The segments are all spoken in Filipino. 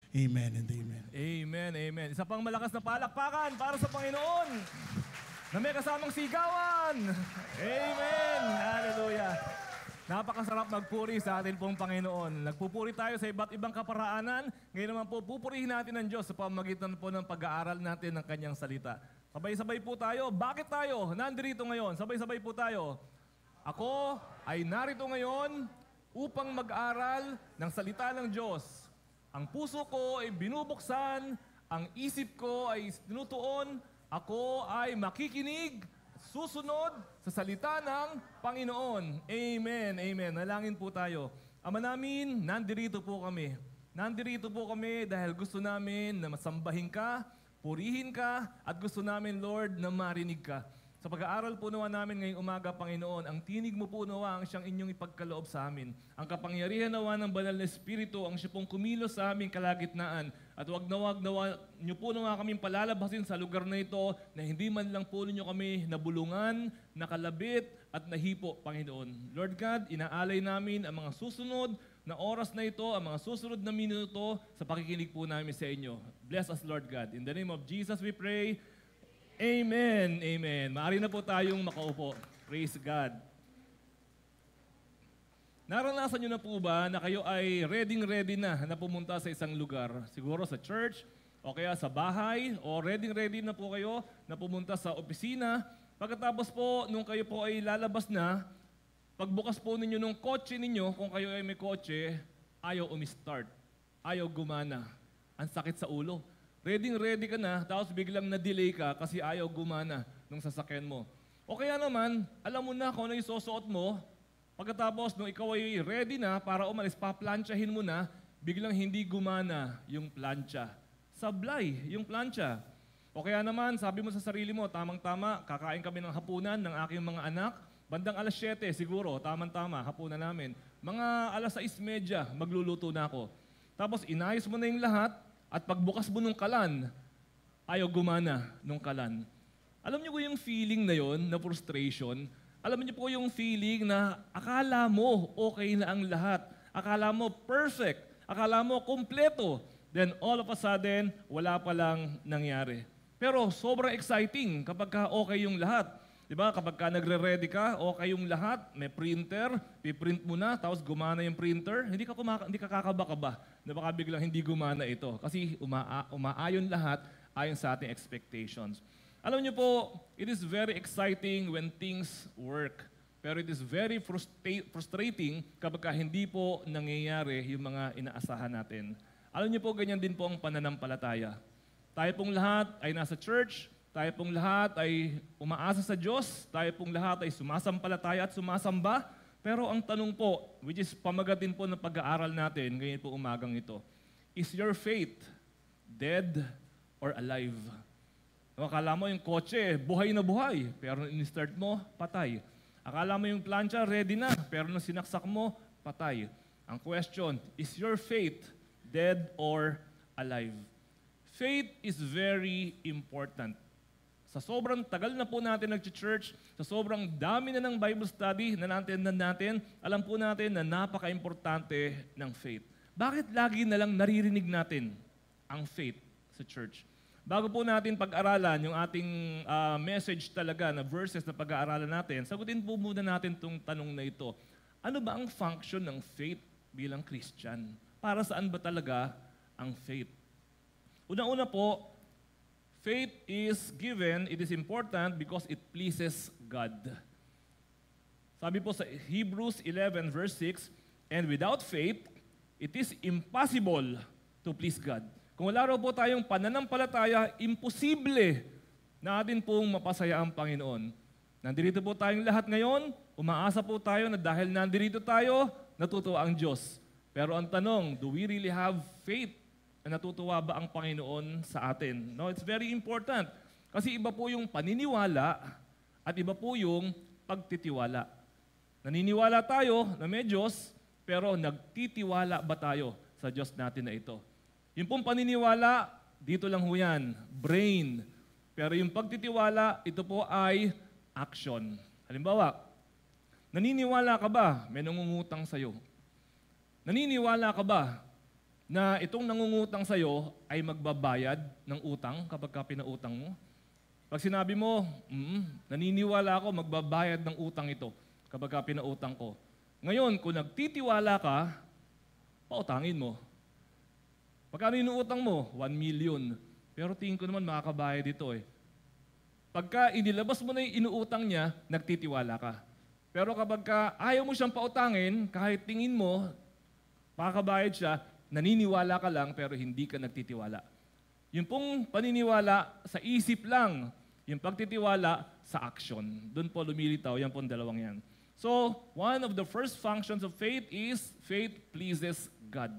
Amen and amen. Amen, amen. Isa pang malakas na palakpakan para sa Panginoon na may kasamang sigawan. Amen. Hallelujah. Napakasarap magpuri sa atin pong Panginoon. Nagpupuri tayo sa iba't ibang kaparaanan. Ngayon naman po, pupurihin natin ang Diyos sa pamagitan po ng pag-aaral natin ng Kanyang salita. Sabay-sabay po tayo. Bakit tayo nandirito ngayon? Sabay-sabay po tayo. Ako ay narito ngayon upang mag-aral ng salita ng Diyos. Ang puso ko ay binubuksan, ang isip ko ay tinutuon, ako ay makikinig, susunod sa salita ng Panginoon. Amen, amen. Nalangin po tayo. Ama namin, nandirito po kami. Nandirito po kami dahil gusto namin na masambahin ka, purihin ka, at gusto namin, Lord, na marinig ka. Sa pag-aaral po nawa namin ngayong umaga, Panginoon, ang tinig mo po nawa ang siyang inyong ipagkaloob sa amin. Ang kapangyarihan nawa ng banal na Espiritu ang siya pong kumilos sa aming kalagitnaan. At wag nawa niyo po nawa kaming palalabasin sa lugar na ito na hindi man lang po ninyo kami nabulungan, nakalabit at nahipo, Panginoon. Lord God, inaalay namin ang mga susunod na oras na ito, ang mga susunod na minuto sa pakikinig po namin sa inyo. Bless us, Lord God. In the name of Jesus we pray. Amen. Amen. Maaari na po tayong makaupo. Praise God. Naranasan nyo na po ba na kayo ay ready na pumunta sa isang lugar? Siguro sa church, o kaya sa bahay, o ready na po kayo na pumunta sa opisina. Pagkatapos po, nung kayo po ay lalabas na, pagbukas po ninyo nung kotse ninyo, kung kayo ay may kotse, ayaw umistart. Ayaw gumana. Ang sakit sa ulo. Ready ka na, tapos biglang na-delay ka kasi ayaw gumana nung sasakyan mo. O kaya naman, alam mo na kung ano yung susuot mo, pagkatapos nung ikaw ay ready na para umalis, paplantsahin mo na, biglang hindi gumana yung plancha. Sablay yung plancha. O kaya naman, sabi mo sa sarili mo, tamang-tama, kakain kami ng hapunan ng aking mga anak, bandang alas 7 siguro, tamang-tama, hapunan namin. Mga alas 6:30, magluluto na ako. Tapos inayos mo na yung lahat, at pagbukas mo nung kalan, ayaw gumana nung kalan. Alam niyo po yung feeling na yon, na frustration? Alam niyo po yung feeling na akala mo okay na ang lahat. Akala mo perfect. Akala mo kompleto. Then all of a sudden, wala pa lang nangyari. Pero sobrang exciting kapag okay yung lahat. Diba? Kapag nagre-ready ka, okay yung lahat, may printer, piprint mo na, tapos gumana yung printer, hindi ka kakaba-kaba na baka biglang hindi gumana ito. Kasi umaayon lahat ayon sa ating expectations. Alam niyo po, it is very exciting when things work. Pero it is very frustrating kapag hindi po nangyayari yung mga inaasahan natin. Alam niyo po, ganyan din po ang pananampalataya. Tayo pong lahat ay nasa church, tayo pong lahat ay umaasa sa Diyos, tayo pong lahat ay sumasampalataya at sumasamba. Pero ang tanong po, which is pamagat din po ng pag-aaral natin ngayon po umagang ito, is your faith dead or alive? Akala mo yung kotse, buhay na buhay, pero nung in-start mo, patay. Akala mo yung plancha, ready na, pero nung sinaksak mo, patay. Ang question, is your faith dead or alive? Faith is very important. Sa sobrang tagal na po natin nag-church, sa sobrang dami na ng Bible study na natin, alam po natin na napaka-importante ng faith. Bakit lagi na lang naririnig natin ang faith sa church? Bago po natin pag-aralan yung ating message talaga na verses na pag-aaralan natin, sagutin po muna natin itong tanong na ito. Ano ba ang function ng faith bilang Christian? Para saan ba talaga ang faith? Una-una po, faith is given, it is important because it pleases God. Sabi po sa Hebrews 11 verse 6, and without faith, it is impossible to please God. Kung wala raw po tayong pananampalataya, imposible na atin pong mapasaya ang Panginoon. Nandito po tayong lahat ngayon, umaasa po tayo na dahil nandito tayo, natutuwa ang Diyos. Pero ang tanong, do we really have faith? Natutuwa ba ang Panginoon sa atin? No, it's very important. Kasi iba po yung paniniwala at iba po yung pagtitiwala. Naniniwala tayo na may Diyos, pero nagtitiwala ba tayo sa Diyos natin na ito? Yung pong paniniwala, dito lang ho yan, brain. Pero yung pagtitiwala, ito po ay action. Halimbawa, naniniwala ka ba may nangungutang sa'yo? Naniniwala ka ba na itong nangungutang sa'yo ay magbabayad ng utang kapag ka pinautang mo? Pag sinabi mo, naniniwala ako magbabayad ng utang ito kapag ka pinautang ko. Ngayon, kung nagtitiwala ka, pautangin mo. Pagkano inuutang mo? 1 million. Pero tingin ko naman makakabayad ito eh. Pagka inilabas mo na yung inuutang niya, nagtitiwala ka. Pero kapag ka ayaw mo siyang pautangin, kahit tingin mo, makakabayad siya, naniniwala ka lang pero hindi ka nagtitiwala. Yung pong paniniwala sa isip lang, yung pagtitiwala sa action. Doon po lumilitaw, yan pong dalawang yan. So, one of the first functions of faith is faith pleases God.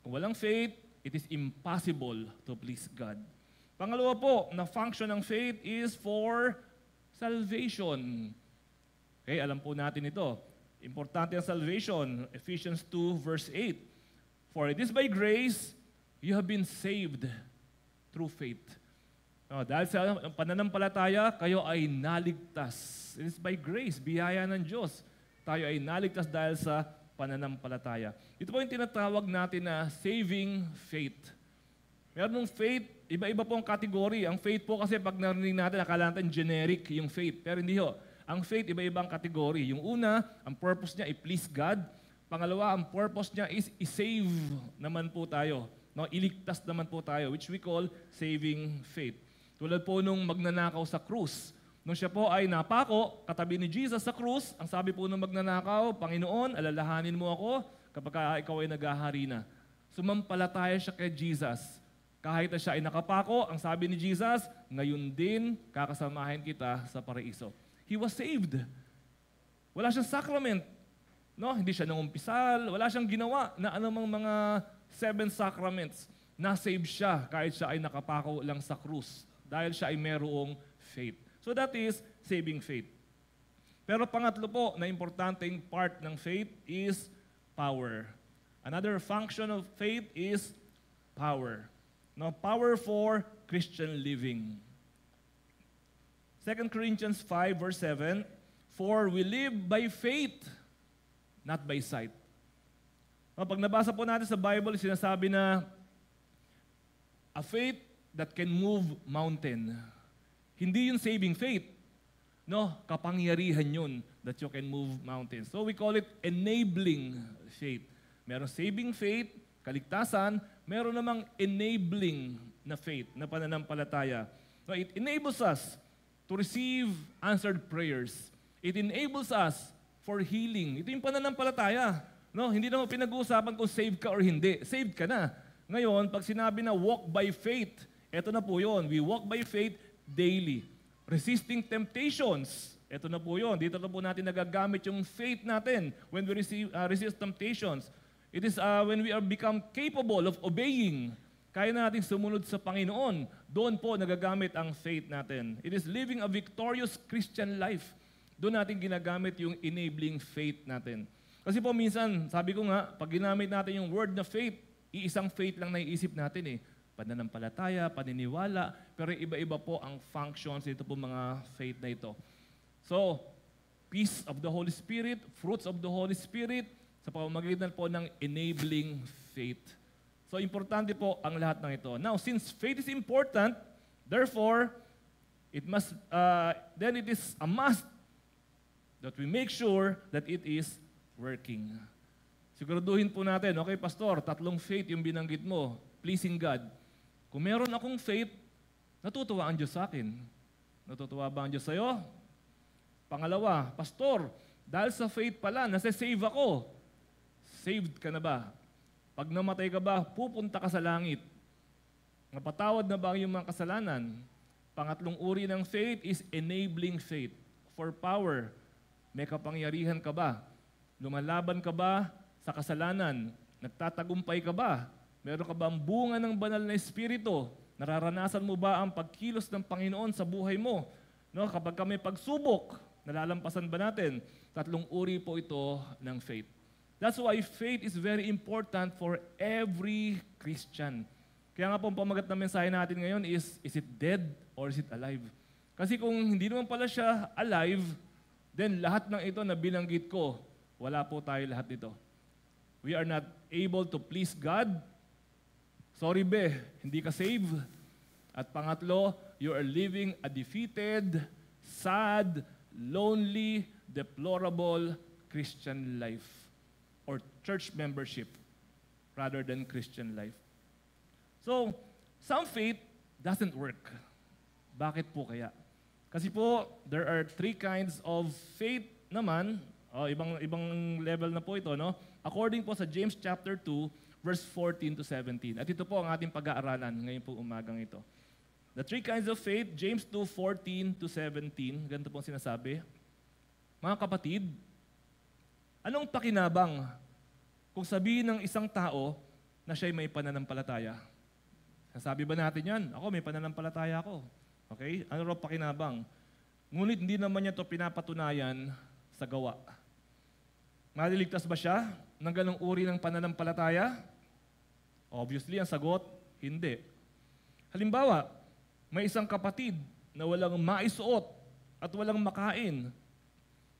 Kung walang faith, it is impossible to please God. Pangalawa po, na function ng faith is for salvation. Okay, alam po natin ito. Importante ang salvation. Ephesians 2 verse 8. For it is by grace you have been saved through faith. Dahil sa pananampalataya, kayo ay naligtas. It is by grace, biyaya ng Diyos. Tayo ay naligtas dahil sa pananampalataya. Ito po yung tinatawag natin na saving faith. Meron ng faith, iba-iba po ang kategory. Ang faith po kasi pag narinig natin, akala natin generic yung faith. Pero hindi ho. Ang faith, iba-iba ang kategory. Yung una, ang purpose niya ay please God. Pangalawa, ang purpose niya is i-save naman po tayo. No? Iligtas naman po tayo, which we call saving faith. Tulad po nung magnanakaw sa krus. Nung siya po ay napako, katabi ni Jesus sa krus, ang sabi po nung magnanakaw, Panginoon, alalahanin mo ako kapag ikaw ay naghahari na. Sumampalataya siya kay Jesus. Kahit na siya ay nakapako, ang sabi ni Jesus, ngayon din kakasamahin kita sa paraiso. He was saved. Wala siyang sacrament. No? Hindi siya nangumpisal. Wala siyang ginawa na anumang mga 7 sacraments. Na-save siya kahit siya ay nakapako lang sa krus. Dahil siya ay merong faith. So that is saving faith. Pero pangatlo po na importanteng part ng faith is power. Another function of faith is power. Now, power for Christian living. 2 Corinthians 5 verse 7, for we live by faith, not by sight. Pag nabasa po natin sa Bible, sinasabi na a faith that can move mountain. Hindi yun saving faith. No, kapangyarihan yun that you can move mountains. So we call it enabling faith. Meron saving faith, kaligtasan, meron namang enabling na faith, na pananampalataya. No, it enables us to receive answered prayers. It enables us for healing. Ito yung pananampalataya. No, hindi naman pinag-uusapan kung saved ka or hindi. Saved ka na. Ngayon, pag sinabi na walk by faith, eto na po yun. We walk by faith daily. Resisting temptations. Ito na po yun. Dito na po natin nagagamit yung faith natin when we resist temptations. It is when we are become capable of obeying. Kaya natin sumunod sa Panginoon. Doon po nagagamit ang faith natin. It is living a victorious Christian life. Doon natin ginagamit yung enabling faith natin. Kasi po minsan, sabi ko nga, pag ginamit natin yung word na faith, iisang faith lang naiisip natin eh. Pananampalataya, paniniwala, pero iba-iba po ang functions dito po mga faith na ito. So, peace of the Holy Spirit, fruits of the Holy Spirit, sa pamamagitan po ng enabling faith. So, importante po ang lahat ng ito. Now, since faith is important, therefore, it is a must that we make sure that it is working. Siguraduhin po natin, okay, Pastor, 3 faith yung binanggit mo, pleasing God. Kung meron akong faith, natutuwa ang Diyos sa akin. Natutuwa ba ang Diyos sa'yo? Pangalawa, Pastor, dahil sa faith pala, nasa-save ako. Saved ka na ba? Pag namatay ka ba, pupunta ka sa langit. Napatawad na ba ang iyong mga kasalanan? Pangatlong uri ng faith is enabling faith. For power, may kapangyarihan ka ba? Lumalaban ka ba sa kasalanan? Nagtatagumpay ka ba? Meron ka ba ang bunga ng banal na espiritu? Nararanasan mo ba ang pagkilos ng Panginoon sa buhay mo? No, kapag kami pagsubok, nalalampasan ba natin? 3 uri po ito ng faith. That's why faith is very important for every Christian. Kaya nga po ang pamagat na mensahe natin ngayon is it dead or is it alive? Kasi kung hindi naman pala siya alive, then lahat ng ito na binanggit ko, wala po tayo lahat dito. We are not able to please God Sorry be, hindi ka save. At pangatlo, you are living a defeated, sad, lonely, deplorable Christian life or church membership rather than Christian life. So, some faith doesn't work. Bakit po kaya? Kasi po, there are three kinds of faith naman. Ibang level na po ito, no? According po sa James chapter 2, verse 14 to 17. At ito po ang ating pag-aaralan ngayon po umagang ito. The three kinds of faith, James 2, 14 to 17. Ganito po sinasabi. Mga kapatid, anong pakinabang kung sabihin ng isang tao na siya'y may pananampalataya? Sabi ba natin yan? Ako, may pananampalataya ako. Okay? Ano raw pakinabang? Ngunit hindi naman niya ito pinapatunayan sa gawa. Maliligtas ba siya ng ganong uri ng pananampalataya? Obviously, ang sagot, hindi. Halimbawa, may isang kapatid na walang maisuot at walang makain.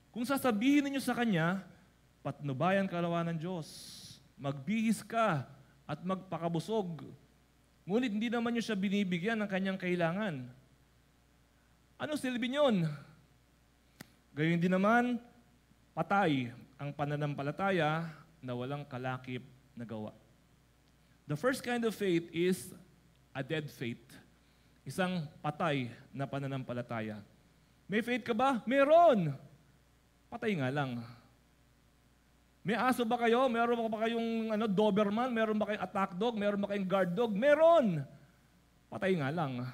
Kung sasabihin ninyo sa kanya, patnubayan kalawa ng Diyos, magbihis ka at magpakabusog. Ngunit hindi naman niyo siya binibigyan ng kanyang kailangan. Ano silbi niyon? Gayon din naman, patay ang pananampalataya na walang kalakip na gawa. The first kind of faith is a dead faith. Isang patay na pananampalataya. May faith ka ba? Meron! Patay nga lang. May aso ba kayo? Meron ba kayong Doberman? Meron ba kayong attack dog? Meron ba kayong guard dog? Meron! Patay nga lang.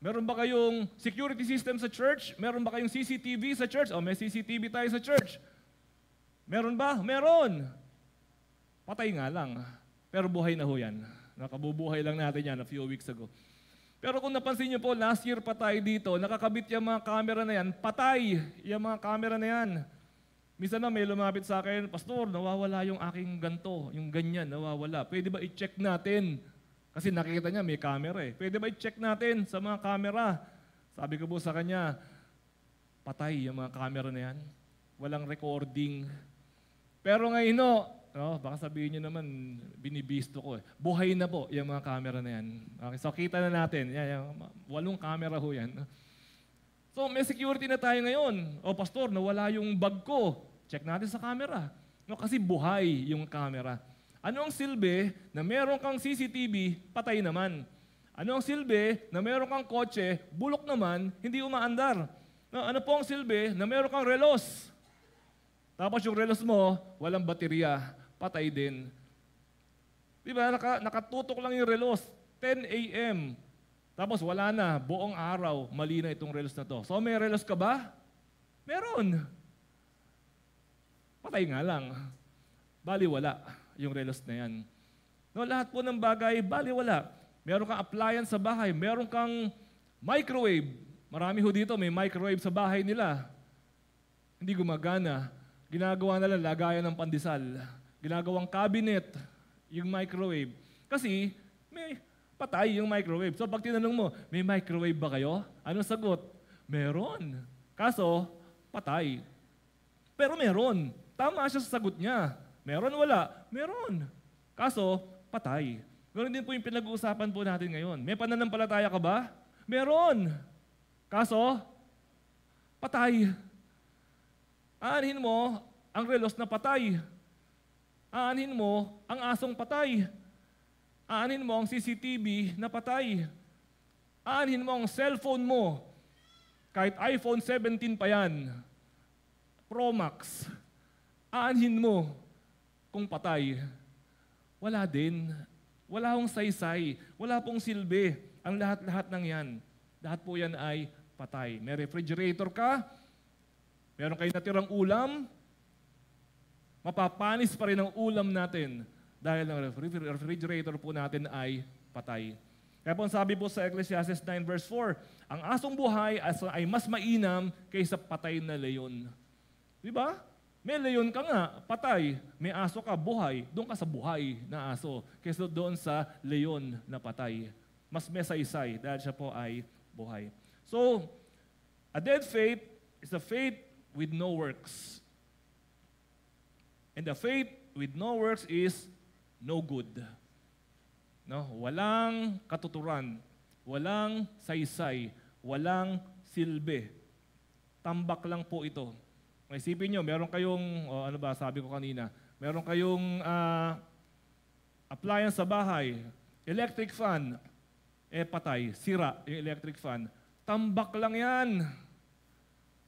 Meron ba kayong security system sa church? Meron ba kayong CCTV sa church? May CCTV tayo sa church. Meron ba? Meron! Patay nga lang. Pero buhay na ho yan. Nakabubuhay lang natin yan a few weeks ago. Pero kung napansin niyo po, last year pa tayo dito, nakakabit yung mga camera na yan, patay yung mga camera na yan. Minsan na may lumapit sa akin, Pastor, nawawala yung aking ganto, yung ganyan, nawawala. Pwede ba i-check natin? Kasi nakikita niya may camera eh. Pwede ba i-check natin sa mga camera? Sabi ko po sa kanya, patay yung mga camera na yan. Walang recording. Pero ngayon, baka sabihin niyo naman, binibisto ko eh. Buhay na po yung mga camera na yan. Okay, so kita na natin. Yan, 8 camera ho yan. So may security na tayo ngayon. Pastor, nawala yung bag ko. Check natin sa camera. Kasi buhay yung camera. Ano ang silbi na meron kang CCTV, patay naman? Ano ang silbi na meron kang kotse, bulok naman, hindi umaandar? Ano po ang silbi na meron kang relos? Tapos yung relos mo, walang baterya, patay din. Diba, nakatutok lang yung relos, 10 a.m. Tapos wala na, buong araw, mali na itong relos na to. So may relos ka ba? Meron. Patay nga lang. Baliwala yung relos na yan. Lahat po ng bagay, baliwala. Meron kang appliance sa bahay, meron kang microwave. Marami ho dito, may microwave sa bahay nila. Hindi gumagana. Ginagawa na lang lagayan ng pandesal. Ginagawang cabinet, yung microwave. Kasi may patay yung microwave. So pag tinanong mo, may microwave ba kayo? Anong sagot? Meron. Kaso, patay. Pero meron. Tama siya sa sagot niya. Meron, wala. Meron. Kaso, patay. Ganoon din po yung pinag-uusapan po natin ngayon. May pananampalataya ka ba? Meron. Kaso, patay. Aanhin mo ang relos na patay. Aanhin mo ang asong patay. Aanhin mo ang CCTV na patay. Aanhin mo ang cellphone mo. Kahit iPhone 17 pa yan. Pro Max. Aanhin mo kung patay. Wala din. Wala hong saysay. Wala pong silbi. Ang lahat-lahat ng yan. Lahat po yan ay patay. May refrigerator ka. Meron kayo natirang ulam. Mapapanis pa rin ang ulam natin. Dahil ang refrigerator po natin ay patay. Kaya po sabi po sa Ecclesiastes 9 verse 4, ang asong buhay ay mas mainam kaysa patay na leon. Diba? May leon ka nga, patay. May aso ka, buhay. Doon ka sa buhay na aso kaysa doon sa leon na patay. Mas mesaysay dahil siya po ay buhay. So, a dead faith is a faith with no works. And the faith with no works is no good. No? Walang katuturan, walang saysay, walang silbi. Tambak lang po ito. Isipin nyo, meron kayong, ano ba sabi ko kanina, meron kayong appliance sa bahay, electric fan, patay, sira yung electric fan. Tambak lang yan.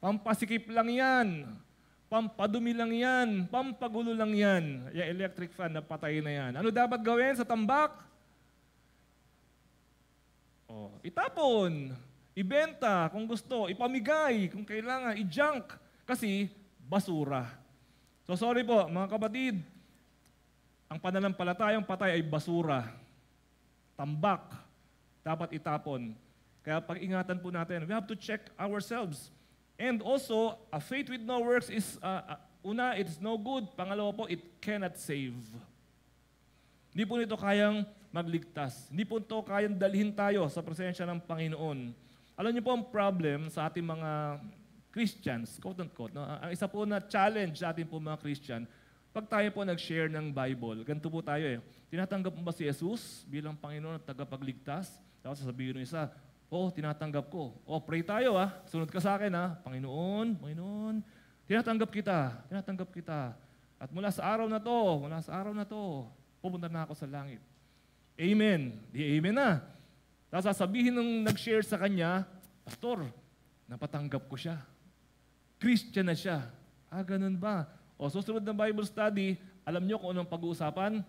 Pampasikip lang yan. Pampadumi lang yan. Pampagulo lang yan. Yung electric fan na patay na yan. Ano dapat gawin sa tambak? Itapon. Ibenta kung gusto. Ipamigay kung kailangan. I-junk. Kasi basura. So sorry po mga kapatid. Ang pananampalatayang patay ay basura. Tambak. Dapat itapon. Kaya pag-ingatan po natin, we have to check ourselves. And also, a faith with no works is, una, it's no good. Pangalawa po, it cannot save. Hindi po nito kayang magligtas. Hindi po ito kayang dalhin tayo sa presensya ng Panginoon. Alam niyo po ang problem sa ating mga Christians, quote-unquote, no? Ang isa po na challenge sa ating po mga Christian, pag tayo po nag-share ng Bible, ganito po tayo tinatanggap mo ba si Jesus bilang Panginoon at tagapagligtas? Tapos sasabihin ng isa, tinatanggap ko. Pray tayo sunod ka sa akin Panginoon, tinatanggap kita. At mula sa araw na to, pupunta na ako sa langit. Amen. Di amen na. Tapos sasabihin ng nag-share sa kanya, Pastor, napatanggap ko siya. Christian na siya. Ganun ba? Susunod na Bible study, alam nyo kung anong pag-uusapan?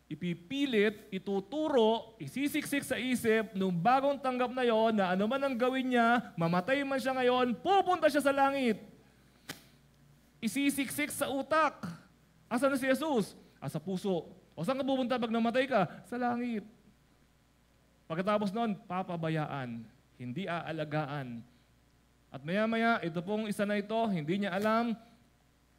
Ipipilit, ituturo, isisiksik sa isip, nung bagong tanggap na yon na ano man ang gawin niya, mamatay man siya ngayon, pupunta siya sa langit. Isisiksik sa utak. Asan na si Jesus? Sa puso. Saan ka pupunta pag namatay ka? Sa langit. Pagkatapos noon, papabayaan, hindi aalagaan. At maya-maya, ito pong isa na ito, hindi niya alam,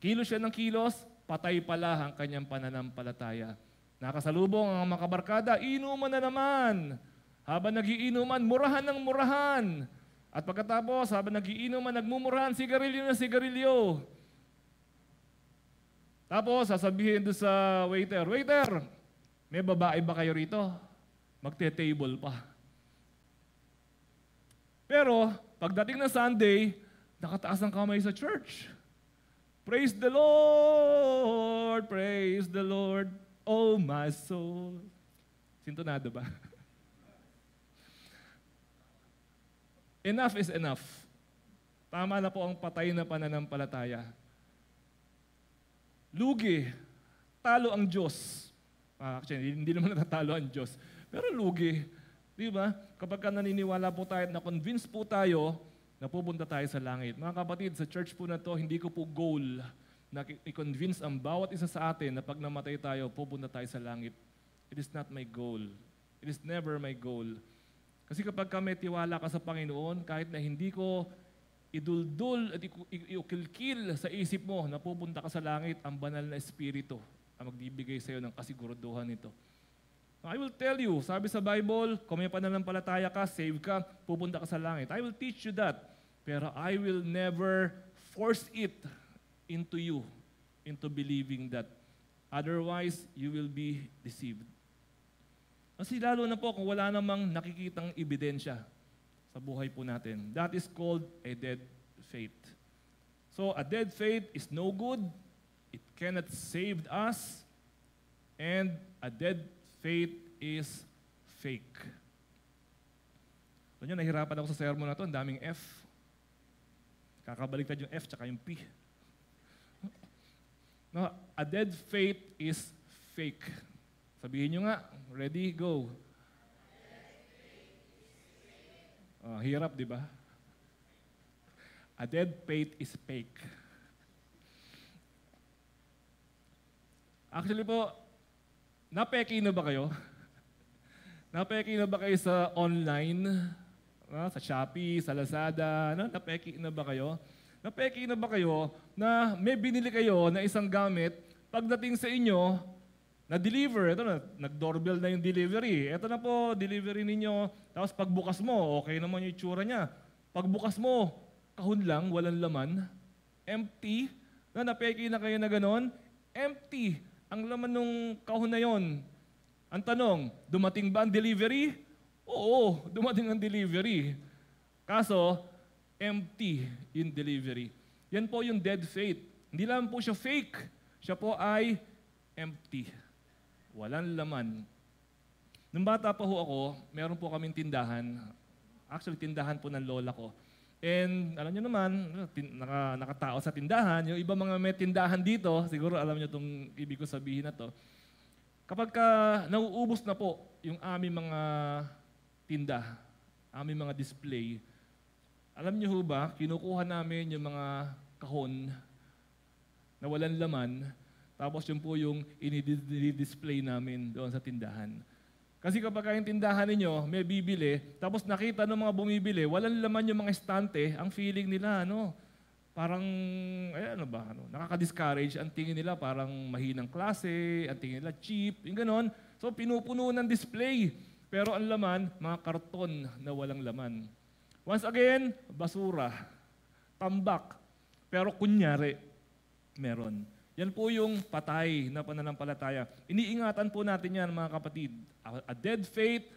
kilos siya ng kilos, patay pala ang kanyang pananampalataya. Nakasalubong ang mga kabarkada, inuman na naman. Habang nagiinuman, murahan ng murahan. At pagkatapos, habang nagiinuman, nagmumurahan, sigarilyo na sigarilyo. Tapos, sasabihin doon sa waiter, Waiter, may babae ba kayo rito? Magte-table pa. Pero, pagdating na Sunday, nakataas ang kamay sa church. Praise the Lord! Praise the Lord! Oh, my soul. Sintonado ba? Enough is enough. Tama na po ang patay na pananampalataya. Lugi. Talo ang Diyos. Actually, hindi naman natatalo ang Diyos. Pero lugi. Di ba? Kapag naniniwala po tayo, na-convince po tayo, na pupunta tayo sa langit. Mga kapatid, sa church po na to, hindi ko po goal na i-convince ang bawat isa sa atin na pag namatay tayo, pupunta tayo sa langit. It is not my goal. It is never my goal. Kasi kapag may tiwala ka sa Panginoon, kahit na hindi ko iduldul at iukilkil sa isip mo na pupunta ka sa langit, ang banal na Espiritu ang magbibigay sa iyo ng kasiguraduhan nito. I will tell you, sabi sa Bible, kung may pananampalataya ka, save ka, pupunta ka sa langit. I will teach you that. Pero I will never force it into you, into believing that. Otherwise, you will be deceived. Kasi lalo na po kung wala namang nakikitang ebidensya sa buhay po natin. That is called a dead faith. So, a dead faith is no good. It cannot save us. And a dead faith is fake. So, nahirapan ako sa sermon na to. Ang daming F. Kakabaliktad yung F tsaka yung P. No, a dead faith is fake. Sabihin nyo nga. Ready? Go. Hirap, di ba? A dead faith is fake. Actually po, napeki na ba kayo? Napeki na ba kayo sa online? Sa Shopee, sa Lazada? Napeki na ba kayo? Napeki na ba kayo na may binili kayo na isang gamit, pagdating sa inyo, na-deliver, ito na, nag-doorbell na yung delivery. Ito na po, delivery ninyo. Tapos pagbukas mo, okay naman yung itsura niya. Pagbukas mo, kahon lang, walang laman. Empty. Napeki na kayo na ganon. Empty. Ang laman nung kahon na yon. Ang tanong, dumating ba ang delivery? Oo, dumating ang delivery. Kaso, empty yung delivery. Yan po yung dead faith. Hindi lang po siya fake. Siya po ay empty. Walang laman. Nung bata pa ho ako, meron po kaming tindahan. Actually, tindahan po ng lola ko. And alam nyo naman, nakatao sa tindahan. Yung iba mga may tindahan dito, siguro alam nyo itong ibig ko sabihin na to. Kapag nauubos na po yung aming mga tinda, aming mga display, alam nyo ho ba, kinukuha namin yung mga kahon na walang laman, tapos yun po yung ini-display namin doon sa tindahan. Kasi kapag yung tindahan ninyo, may bibili, tapos nakita ng mga bumibili, walang laman yung mga estante, ang feeling nila, parang, nakaka-discourage. Ang tingin nila parang mahinang klase, ang tingin nila cheap, yung ganon. So, pinupuno ng display. Pero ang laman, mga karton na walang laman. Once again, basura, tambak. Pero kunyari, meron. Yan po yung patay na pananampalataya. Iniingatan po natin yan, mga kapatid. A dead faith,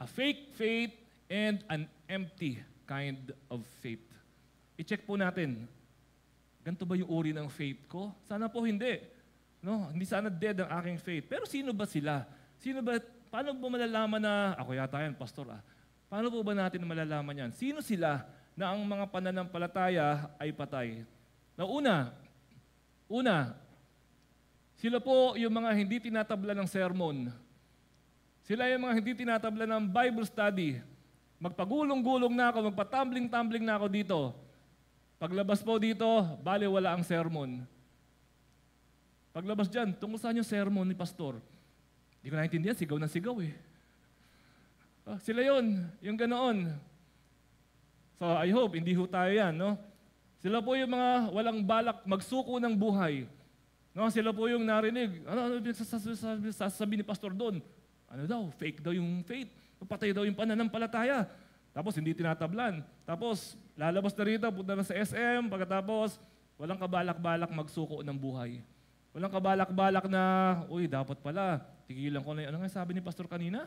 a fake faith, and an empty kind of faith. I-check po natin. Ganito ba yung uri ng faith ko? Sana po hindi. No, hindi sana dead ang aking faith. Pero sino ba sila? Paano po malalaman na, ako yata yan, pastor paano po ba natin malalaman yan? Sino sila na ang mga pananampalataya ay patay? Na una, sila po yung mga hindi tinatabla ng sermon. Sila yung mga hindi tinatabla ng Bible study. Magpagulong-gulong na ako, magpatumbling-tumbling na ako dito. Paglabas po dito, bale wala ang sermon. Paglabas dyan, tungkol saan yung sermon ni pastor? Hindi ko naintindihan, sigaw na sigaw eh. Sila yon, yung ganoon. So I hope, hindi ho tayo yan, no? Sila po yung mga walang balak magsuko ng buhay. No, sila po yung narinig. Ano sasabi ni pastor doon? Ano daw? Fake daw yung faith. Patay daw yung pananampalataya. Tapos hindi tinatablan. Tapos lalabas na rito, punta na sa SM. Pagkatapos, walang kabalak-balak magsuko ng buhay. Walang kabalak-balak na, uy, dapat pala, tigilan ko na yun. Ano nga sabi ni pastor kanina?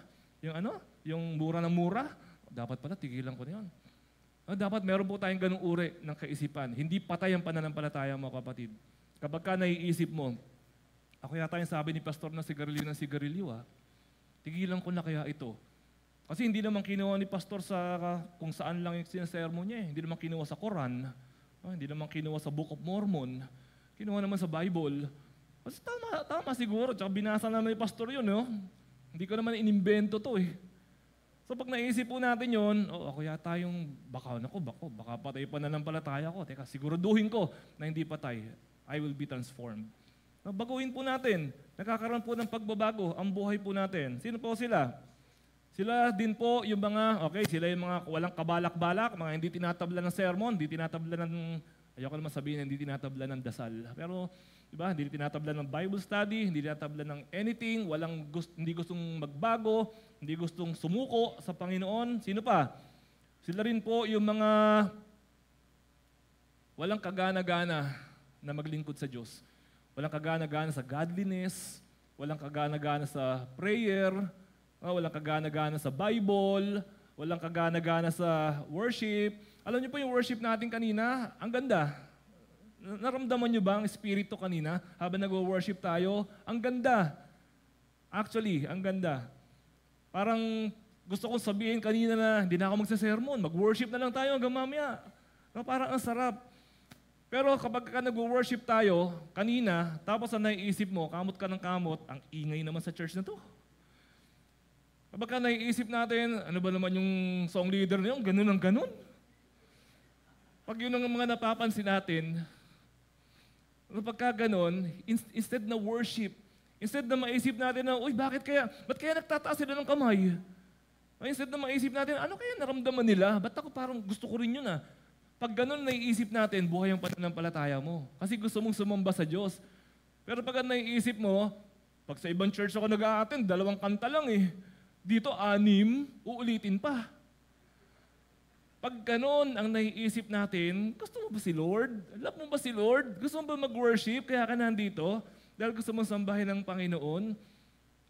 Yung mura ng mura? Dapat pala, tigilan ko na yun. Dapat meron po tayong ganung uri ng kaisipan. Hindi patay ang pananampalataya, mga kapatid. Kapag ka naiisip mo, ako yata yung sabi ni pastor na sigarilyo ng sigarilyo, tigilan ko na kaya ito. Kasi hindi naman kinuha ni pastor sa kung saan lang yung sinasermon niya. Hindi naman kinuha sa Quran. Hindi naman kinuha sa Book of Mormon. Kinuha naman sa Bible. Kasi tama siguro. Tsaka binasa naman ni pastor yun. Hindi ko naman inimbento to eh. So pag naisip po natin yun, ako yata yung baka patay pa na ng palataya ko. Teka, siguraduhin ko na hindi patay. I will be transformed. Baguhin po natin. Nakakaroon po ng pagbabago ang buhay po natin. Sino po sila? Sila din po yung sila yung mga walang kabalak-balak, mga hindi tinatabla ng sermon, hindi tinatabla ng, ayoko naman sabihin, hindi tinatabla ng dasal. Pero, diba, hindi tinatabla ng Bible study, hindi tinatabla ng anything, hindi gustong magbago, hindi gustong sumuko sa Panginoon. Sino pa? Sila rin po yung mga walang kagana-gana na maglingkod sa Diyos. Walang kagana-gana sa godliness, walang kagana-gana sa prayer, walang kagana-gana sa Bible, walang kagana-gana sa worship. Alam niyo po yung worship natin kanina, ang ganda. Naramdaman niyo ba ang espiritu kanina habang nag-worship tayo? Ang ganda. Actually, ang ganda. Parang gusto kong sabihin kanina na hindi na ako magsasermon, mag-worship na lang tayo hanggang mamaya. Parang ang sarap. Pero kapag nag-worship tayo kanina, tapos ang naiisip mo, kamot ka ng kamot, ang ingay naman sa church na to. Kapag naiisip natin, ano ba naman yung song leader na yun? Ganun ang ganun. Pag yun ang mga napapansin natin, pagka ganun, instead na worship, instead na maisip natin na, uy, ba't kaya nagtataas sila ng kamay? Instead na maisip natin, ano kaya naramdaman nila? Ba't ako parang gusto ko rin yun Pag ganun naiisip natin, buhay ang pananampalataya mo. Kasi gusto mong sumamba sa Diyos. Pero pag naiisip mo, pag sa ibang church ako nag-a-attend, 2 kanta lang eh. Dito, 6, uulitin pa. Pag ganun ang naiisip natin, gusto mo ba si Lord? Love mo ba si Lord? Gusto mo ba mag-worship kaya ka nandito? Dahil gusto mong sambahin ng Panginoon?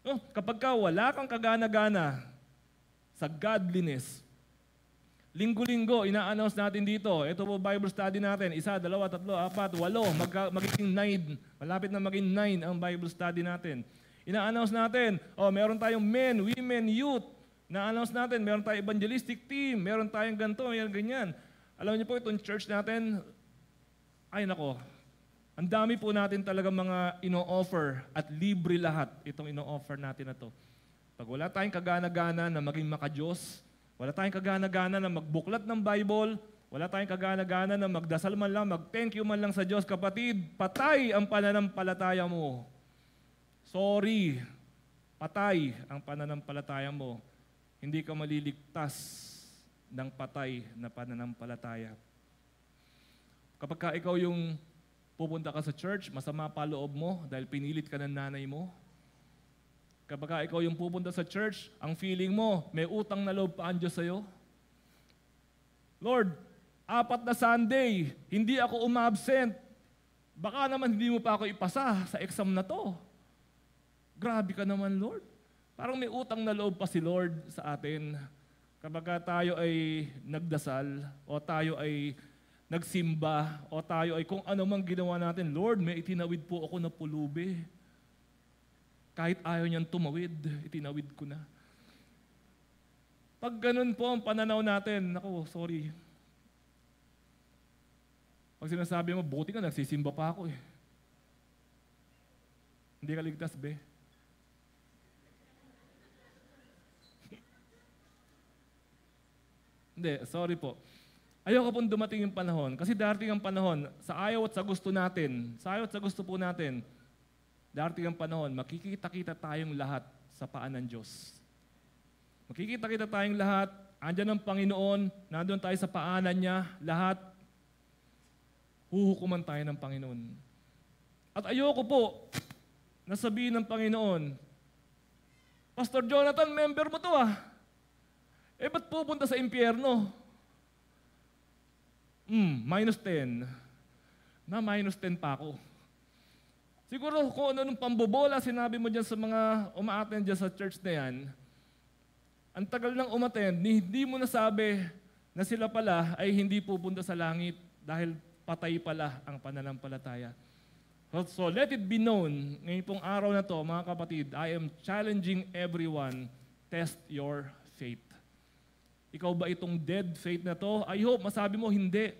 No? Kapag ka wala kang kagana-gana sa godliness, linggo-linggo, ina-announce natin dito. Ito po Bible study natin. 1, 2, 3, 4, 8. Magiging 9. Malapit na maging 9 ang Bible study natin. Ina-announce natin, meron tayong men, women, youth. Na-announce natin, meron tayong evangelistic team. Meron tayong ganito, meron ganyan. Alam niyo po, itong church natin, ay nako, ang dami po natin talaga mga ino-offer at libre lahat itong ino-offer natin na to. Pag wala tayong kagana-gana na maging maka-Diyos, wala tayong kagana-gana na magbuklat ng Bible, wala tayong kagana-gana na magdasal man lang, mag-thank you man lang sa Diyos, kapatid, patay ang pananampalataya mo. Sorry, patay ang pananampalataya mo. Hindi ka maliligtas ng patay na pananampalataya. Kapag ka ikaw yung pupunta ka sa church, masama pa loob mo dahil pinilit ka ng nanay mo. Kapag ka ikaw yung pupunta sa church, ang feeling mo, may utang na loob pa ang Diyos sa'yo. Lord, 4 na Sunday, hindi ako umabsent. Baka naman hindi mo pa ako ipasa sa exam na to. Grabe ka naman, Lord. Parang may utang na loob pa si Lord sa atin. Kapag tayo ay nagdasal, o tayo ay nagsimba, o tayo ay kung ano mang ginawa natin, Lord, may itinawid po ako na pulubi. Kahit ayaw niyang tumawid, itinawid ko na. Pag ganun po ang pananaw natin, naku, sorry. Pag sinasabi mo, buti ka, nagsisimba pa ako eh. Hindi ka ligtas, be. Hindi, sorry po. Ayoko pong dumating yung panahon. Kasi darating ang panahon, sa ayaw at sa gusto natin, sa ayaw at sa gusto po natin, darating ang panahon, makikita-kita tayong lahat sa paan ng Diyos. Makikita-kita tayong lahat, andyan ang Panginoon, nandun tayo sa paanan niya, lahat, huhukuman tayo ng Panginoon. At ayoko po, nasabihin ng Panginoon, Pastor Jonathan, member mo to ah. Ba't pupunta sa impyerno? -10. Na -10 pa ako. Siguro kung ano nung pambobola sinabi mo dyan sa mga uma-attend dyan sa church na yan, ang tagal nang umattend, hindi mo nasabi na sila pala ay hindi pupunta sa langit dahil patay pala ang pananampalataya. So let it be known, ngayon pong araw na to, mga kapatid, I am challenging everyone, test your faith. Ikaw ba itong dead faith na to? I hope masabi mo, hindi.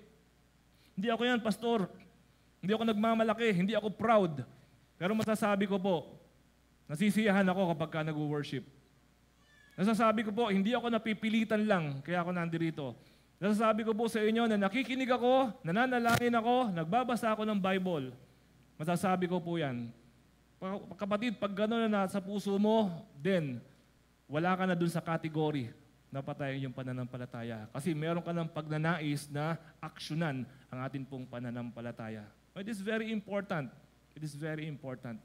Hindi ako yan, pastor. Hindi ako nagmamalaki, hindi ako proud. Pero masasabi ko po, nasisiyahan ako kapag ka nag-worship. Nasasabi ko po, hindi ako napipilitan lang, kaya ako nandirito. Nasasabi ko po sa inyo na nakikinig ako, nananalangin ako, nagbabasa ako ng Bible. Masasabi ko po yan. Kapatid, pag gano'n na sa puso mo, then, wala ka na dun sa category na patayin yung pananampalataya. Kasi meron ka ng pagnanais na aksyonan ang atin pong pananampalataya. It is very important. It is very important.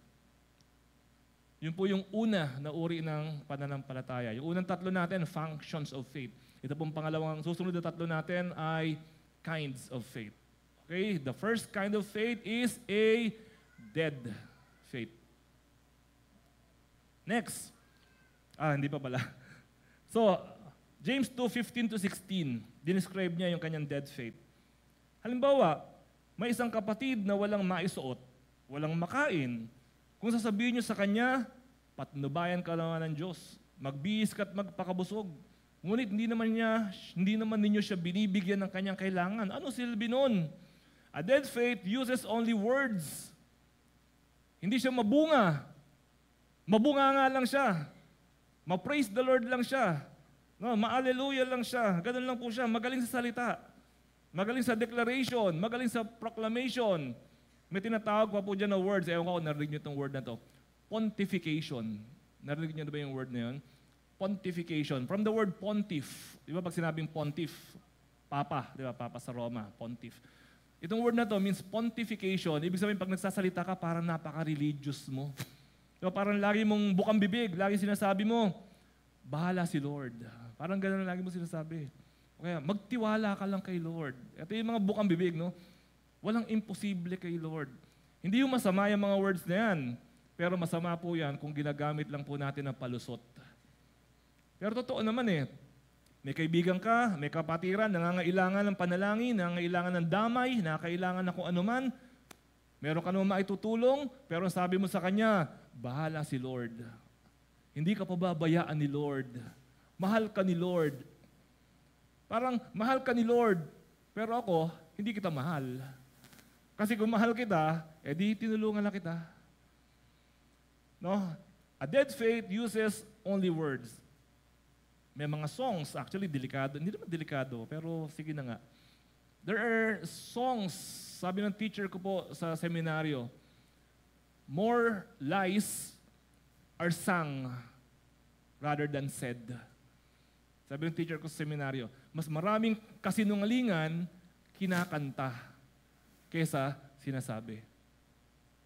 Yun po yung una na uri ng pananampalataya. Yung unang tatlo natin, functions of faith. Ito pong pangalawang susunod na tatlo natin ay kinds of faith. Okay? The first kind of faith is a dead faith. Next. Hindi pa pala. So, James 2:15-16, dinescribe niya yung kanyang dead faith. Halimbawa, may isang kapatid na walang maisuot, walang makain. Kung sasabihin niyo sa kanya, patnubayan ka naman ng Diyos, magbihis ka at magpakabusog. Ngunit hindi naman ninyo siya binibigyan ng kanyang kailangan. Ano silbi nun? A dead faith uses only words. Hindi siya mabunga. Mabunga nga lang siya. Ma-praise the Lord lang siya. No, ma-alleluia lang siya. Ganun lang po siya. Magaling sa salita. Magaling sa declaration. Magaling sa proclamation. May tinatawag pa po dyan na words. Ewan ko kung narinig niyo itong word na to. Pontification. Narinig niyo na ba yung word na yun? Pontification. From the word pontiff. Di ba pag sinabing pontiff, papa. Di ba? Papa sa Roma. Pontiff. Itong word na to means pontification. Ibig sabihin pag nagsasalita ka, parang napaka-religious mo. Di ba? Parang lagi mong bukang bibig. Lagi sinasabi mo, bahala si Lord. Parang gano'n lagi mo sinasabi. Kaya magtiwala ka lang kay Lord. Ito yung mga bukang bibig, no? Walang imposible kay Lord. Hindi yung masama yung mga words na yan. Pero masama po yan kung ginagamit lang po natin ng palusot. Pero totoo naman may kaibigan ka, may kapatiran, nangangailangan ng panalangin, nangangailangan ng damay, nangangailangan ng kung ano man. Meron ka naman maitutulong, pero sabi mo sa kanya, bahala si Lord. Hindi ka pababayaan ni Lord. Mahal ka ni Lord. Parang mahal ka ni Lord, pero ako, hindi kita mahal. Kasi kung mahal kita, di tinulungan na kita. No? A dead faith uses only words. May mga songs, actually delikado, hindi naman delikado, pero sige na nga. There are songs, sabi ng teacher ko po sa seminaryo, more lies are sung rather than said. Sabi ng teacher ko sa seminaryo, mas maraming kasinungalingan kinakanta kesa sinasabi.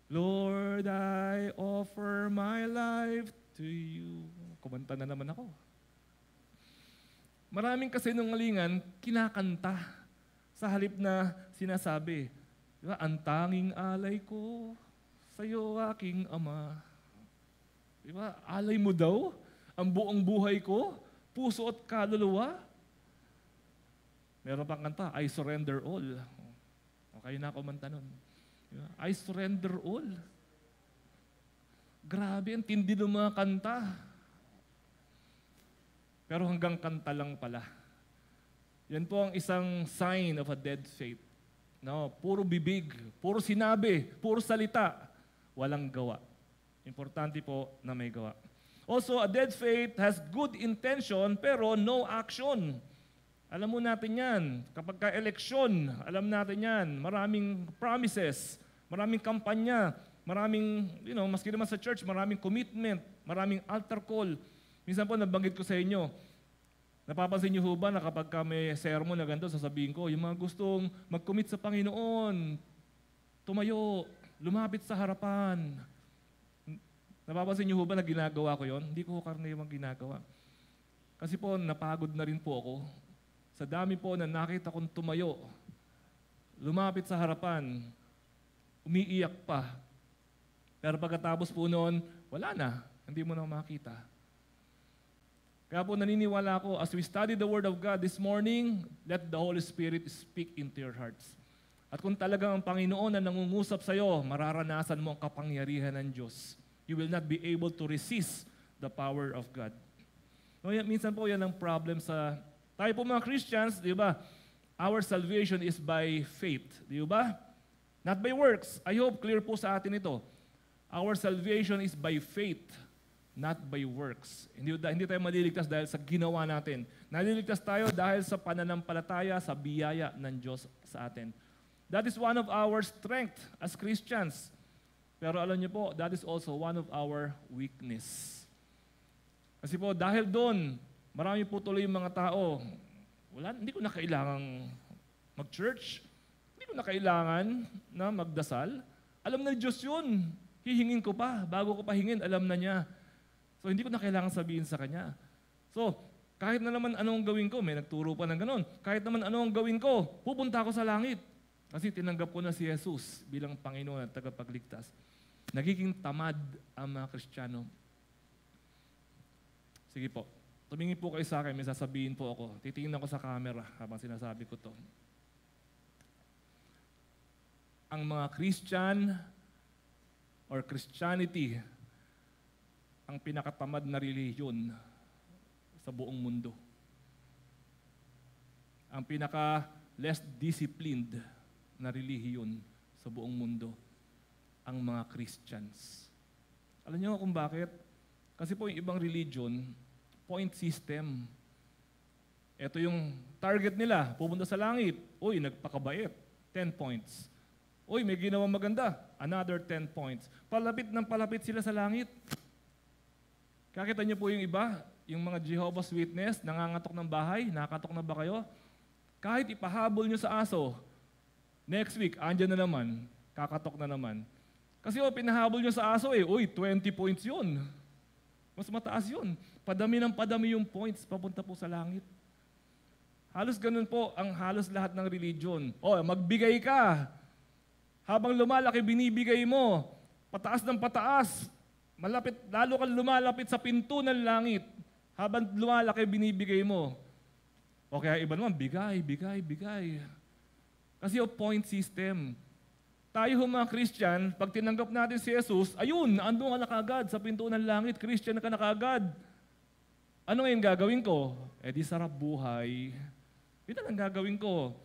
Lord, I offer my life to you. Kumanta na naman ako. Maraming kasinungalingan kinakanta sa halip na sinasabi. Diba? Ang tanging alay ko sa iyo, aking Ama. Diba? Alay mo daw ang buong buhay ko, puso at kaluluwa. Meron pang kanta, I surrender all. Okay na kumanta nun. Diba? I surrender all. Grabe, ang tindi ng mga kanta. Pero hanggang kanta lang pala. Yan po ang isang sign of a dead faith. No, puro bibig, puro sinabi, puro salita, walang gawa. Importante po na may gawa. Also, a dead faith has good intention pero no action. Alam mo natin yan. Kapag ka-eleksyon, alam natin yan. Maraming promises, maraming kampanya, maraming, maski naman sa church, maraming commitment, maraming altar call. Minsan po nabanggit ko sa inyo, napapansin niyo ba na kapag may sermon na ganito, sasabihin ko, yung mga gustong mag-commit sa Panginoon, tumayo, lumapit sa harapan. Napapansin niyo ba na ginagawa ko yon? Hindi ko karaniwang ginagawa. Kasi po, napagod na rin po ako. Sa dami po na nakita kong tumayo, lumapit sa harapan, umiiyak pa. Pero pagkatapos po noon, wala na, hindi mo na makita. Kaya po naniniwala ako, as we study the Word of God this morning, let the Holy Spirit speak into your hearts. At kung talagang ang Panginoon na nangungusap sa iyo, mararanasan mo ang kapangyarihan ng Diyos. You will not be able to resist the power of God. No, minsan po yan ang problem sa tayo po mga Christians, di ba? Our salvation is by faith, di ba? Not by works. I hope clear po sa atin ito. Our salvation is by faith, not by works. Hindi tayo maliligtas dahil sa ginawa natin. Naliligtas tayo dahil sa pananampalataya, sa biyaya ng Diyos sa atin. That is one of our strength as Christians. Pero alam niyo po, that is also one of our weakness. Kasi po, dahil doon, marami po tuloy yung mga tao, hindi ko na kailangang mag-church, hindi ko na kailangan na magdasal. Alam na Diyos yun. Hihingin ko pa. Bago ko pa hingin, alam na niya. So, hindi ko na kailangan sabihin sa Kanya. So, kahit na naman anong gawin ko, may nagturo pa ng ganon, kahit naman anong gawin ko, pupunta ako sa langit. Kasi tinanggap ko na si Jesus bilang Panginoon at tagapagligtas. Nagiging tamad ang mga Kristiyano. Sige po, tumingin po kayo sa akin, may sasabihin po ako. Titingnan ko sa camera habang sinasabi ko to. Ang mga Christian or Christianity ang pinakatamad na relihiyon sa buong mundo. Ang pinaka-less disciplined na relihiyon sa buong mundo, ang mga Christians. Alam niyo kung bakit? Kasi po yung ibang religion, point system. Ito yung target nila, pupunta sa langit. Uy, nagpakabait, 10 points. Uy, may ginawang maganda, another 10 points. Palapit ng palapit sila sa langit. Kakita niyo po yung iba, yung mga Jehovah's Witness, nangangatok ng bahay, nakakatok na ba kayo? Kahit ipahabol niyo sa aso, next week, andyan na naman, kakatok na naman. Kasi pinahabol niyo sa aso uy, 20 points yun. Mas mataas yun. Padami ng padami yung points, papunta po sa langit. Halos ganun po ang halos lahat ng religion. Magbigay ka. Habang lumalaki, binibigay mo. Pataas ng pataas. lalo kang lumalapit sa pinto ng langit. Habang lumalaki, binibigay mo. O kaya iba naman, bigay. Kasi yung point system. Tayo mga Christian, pag tinanggap natin si Jesus, ayun, ando ka na kagad sa pinto ng langit, Christian ka na kagad. Ano ngayon gagawin ko? Di sarap buhay. Ito lang gagawin ko.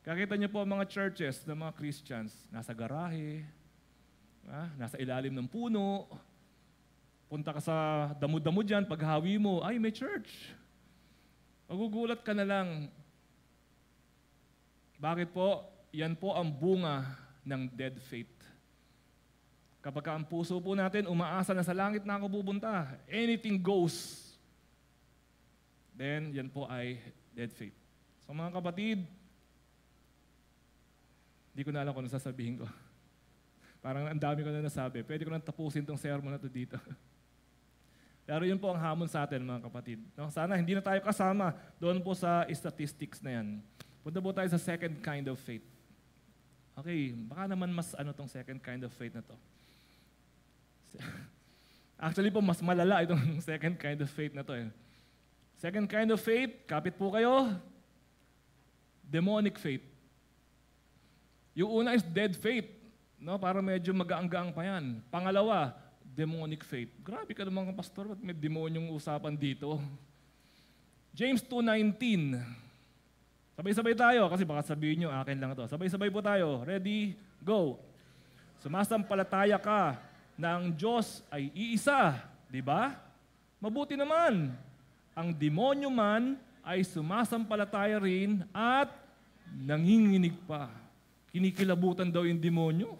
Kakita niyo po ang mga churches ng mga Christians, nasa garahe, nasa ilalim ng puno, punta ka sa damo-damo dyan, paghawi mo, ay may church. Magugulat ka na lang. Bakit po? Yan po ang bunga ng dead faith. Kapag ang puso po natin umaasa na sa langit na ako pupunta, anything goes, then yan po ay dead faith. So mga kapatid, hindi ko na alam kung ano sasabihin ko. Parang ang dami ko na nasabi. Pwede ko nang tapusin tong sermon na to dito. Pero yun po ang hamon sa atin, mga kapatid. No? Sana hindi na tayo kasama doon po sa statistics na yan. Punta po tayo sa second kind of faith. Okay, baka naman mas tong second kind of faith na to. Actually po, mas malala itong second kind of faith na to. Second kind of faith, kapit po kayo, demonic faith. Yung una is dead faith. No, para medyo magaang-gaang pa yan. Pangalawa, demonic faith. Grabe ka naman, pastor, ba't may demonyong usapan dito? James 2:19. Sabay-sabay tayo, kasi baka sabihin nyo, akin lang ito. Sabay-sabay po tayo. Ready? Go. Sumasampalataya ka na ang Diyos ay iisa. Di ba? Mabuti naman. Ang demonyo man ay sumasampalataya rin at nanginginig pa. Kinikilabutan daw yung demonyo.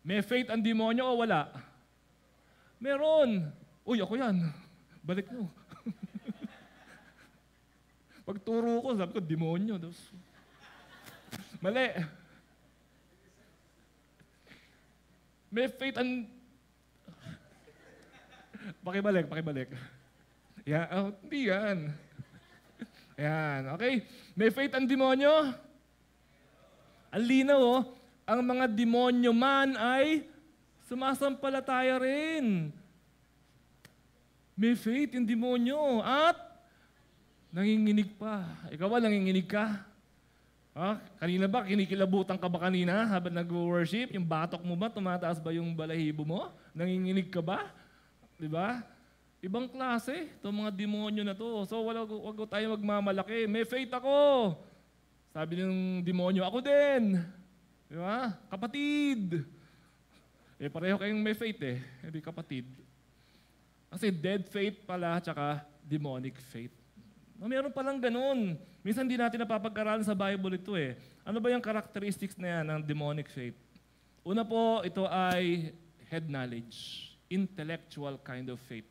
May faith ang demonyo o wala? Meron. Uy, ako yan. Balik nyo. Pagturo ko, sabi ko, demonyo. Mali. May faith ang... Pakibalik. Yan, hindi yan. Yan, okay. May faith ang demonyo? Ang linaw, ang mga demonyo man ay sumasampalataya rin. May faith yung demonyo at nanginginig pa. Ikaw ba, nanginginig ka? Kanina ba, kinikilabutan ka ba kanina habang nag-worship? Yung batok mo ba, tumataas ba yung balahibo mo? Nanginginig ka ba? Diba? Ibang klase, itong mga demonyo na to. So, wag tayo magmamalaki. May faith ako. Sabi ng demonyo, ako din. Diba? Kapatid. Pareho kayong may faith Hindi kapatid. Kasi dead faith pala, tsaka demonic faith. Meron palang ganun. Minsan di natin napapag-aralan sa Bible ito Ano ba yung characteristics na yan ng demonic faith? Una po, ito ay head knowledge. Intellectual kind of faith.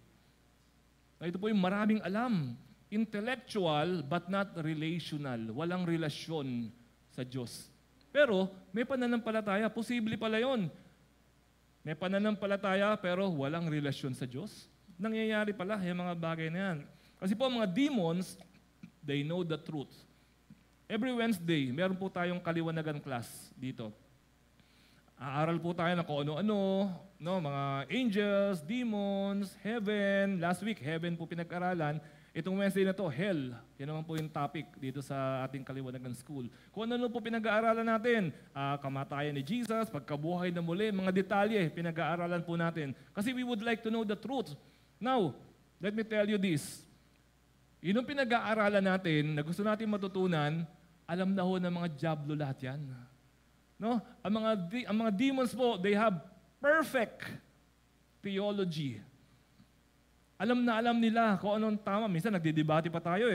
Ito po yung maraming alam. Intellectual but not relational. Walang relasyon sa Diyos. Pero may pananampalataya. Posible pala yun. May pananampalataya pero walang relasyon sa Diyos. Nangyayari pala yung mga bagay na yan. Kasi po mga demons, they know the truth. Every Wednesday, meron po tayong kaliwanagan class dito. Aaral po tayo ng kung ano-ano, mga angels, demons, heaven. Last week, heaven po pinag-aralan. Itong Wednesday na to, hell. Yan naman po yung topic dito sa ating kaliwanagan school. Kung ano po pinag-aaralan natin, kamatayan ni Jesus, pagkabuhay na muli, mga detalye, pinag-aaralan po natin. Kasi we would like to know the truth. Now, let me tell you this. Yun ang pinag-aaralan natin na gusto natin matutunan, alam na ho ng mga diablo lahat yan. No? Ang mga demons po, they have perfect theology. Alam na alam nila kung anong tama. Minsan nagdidebate pa tayo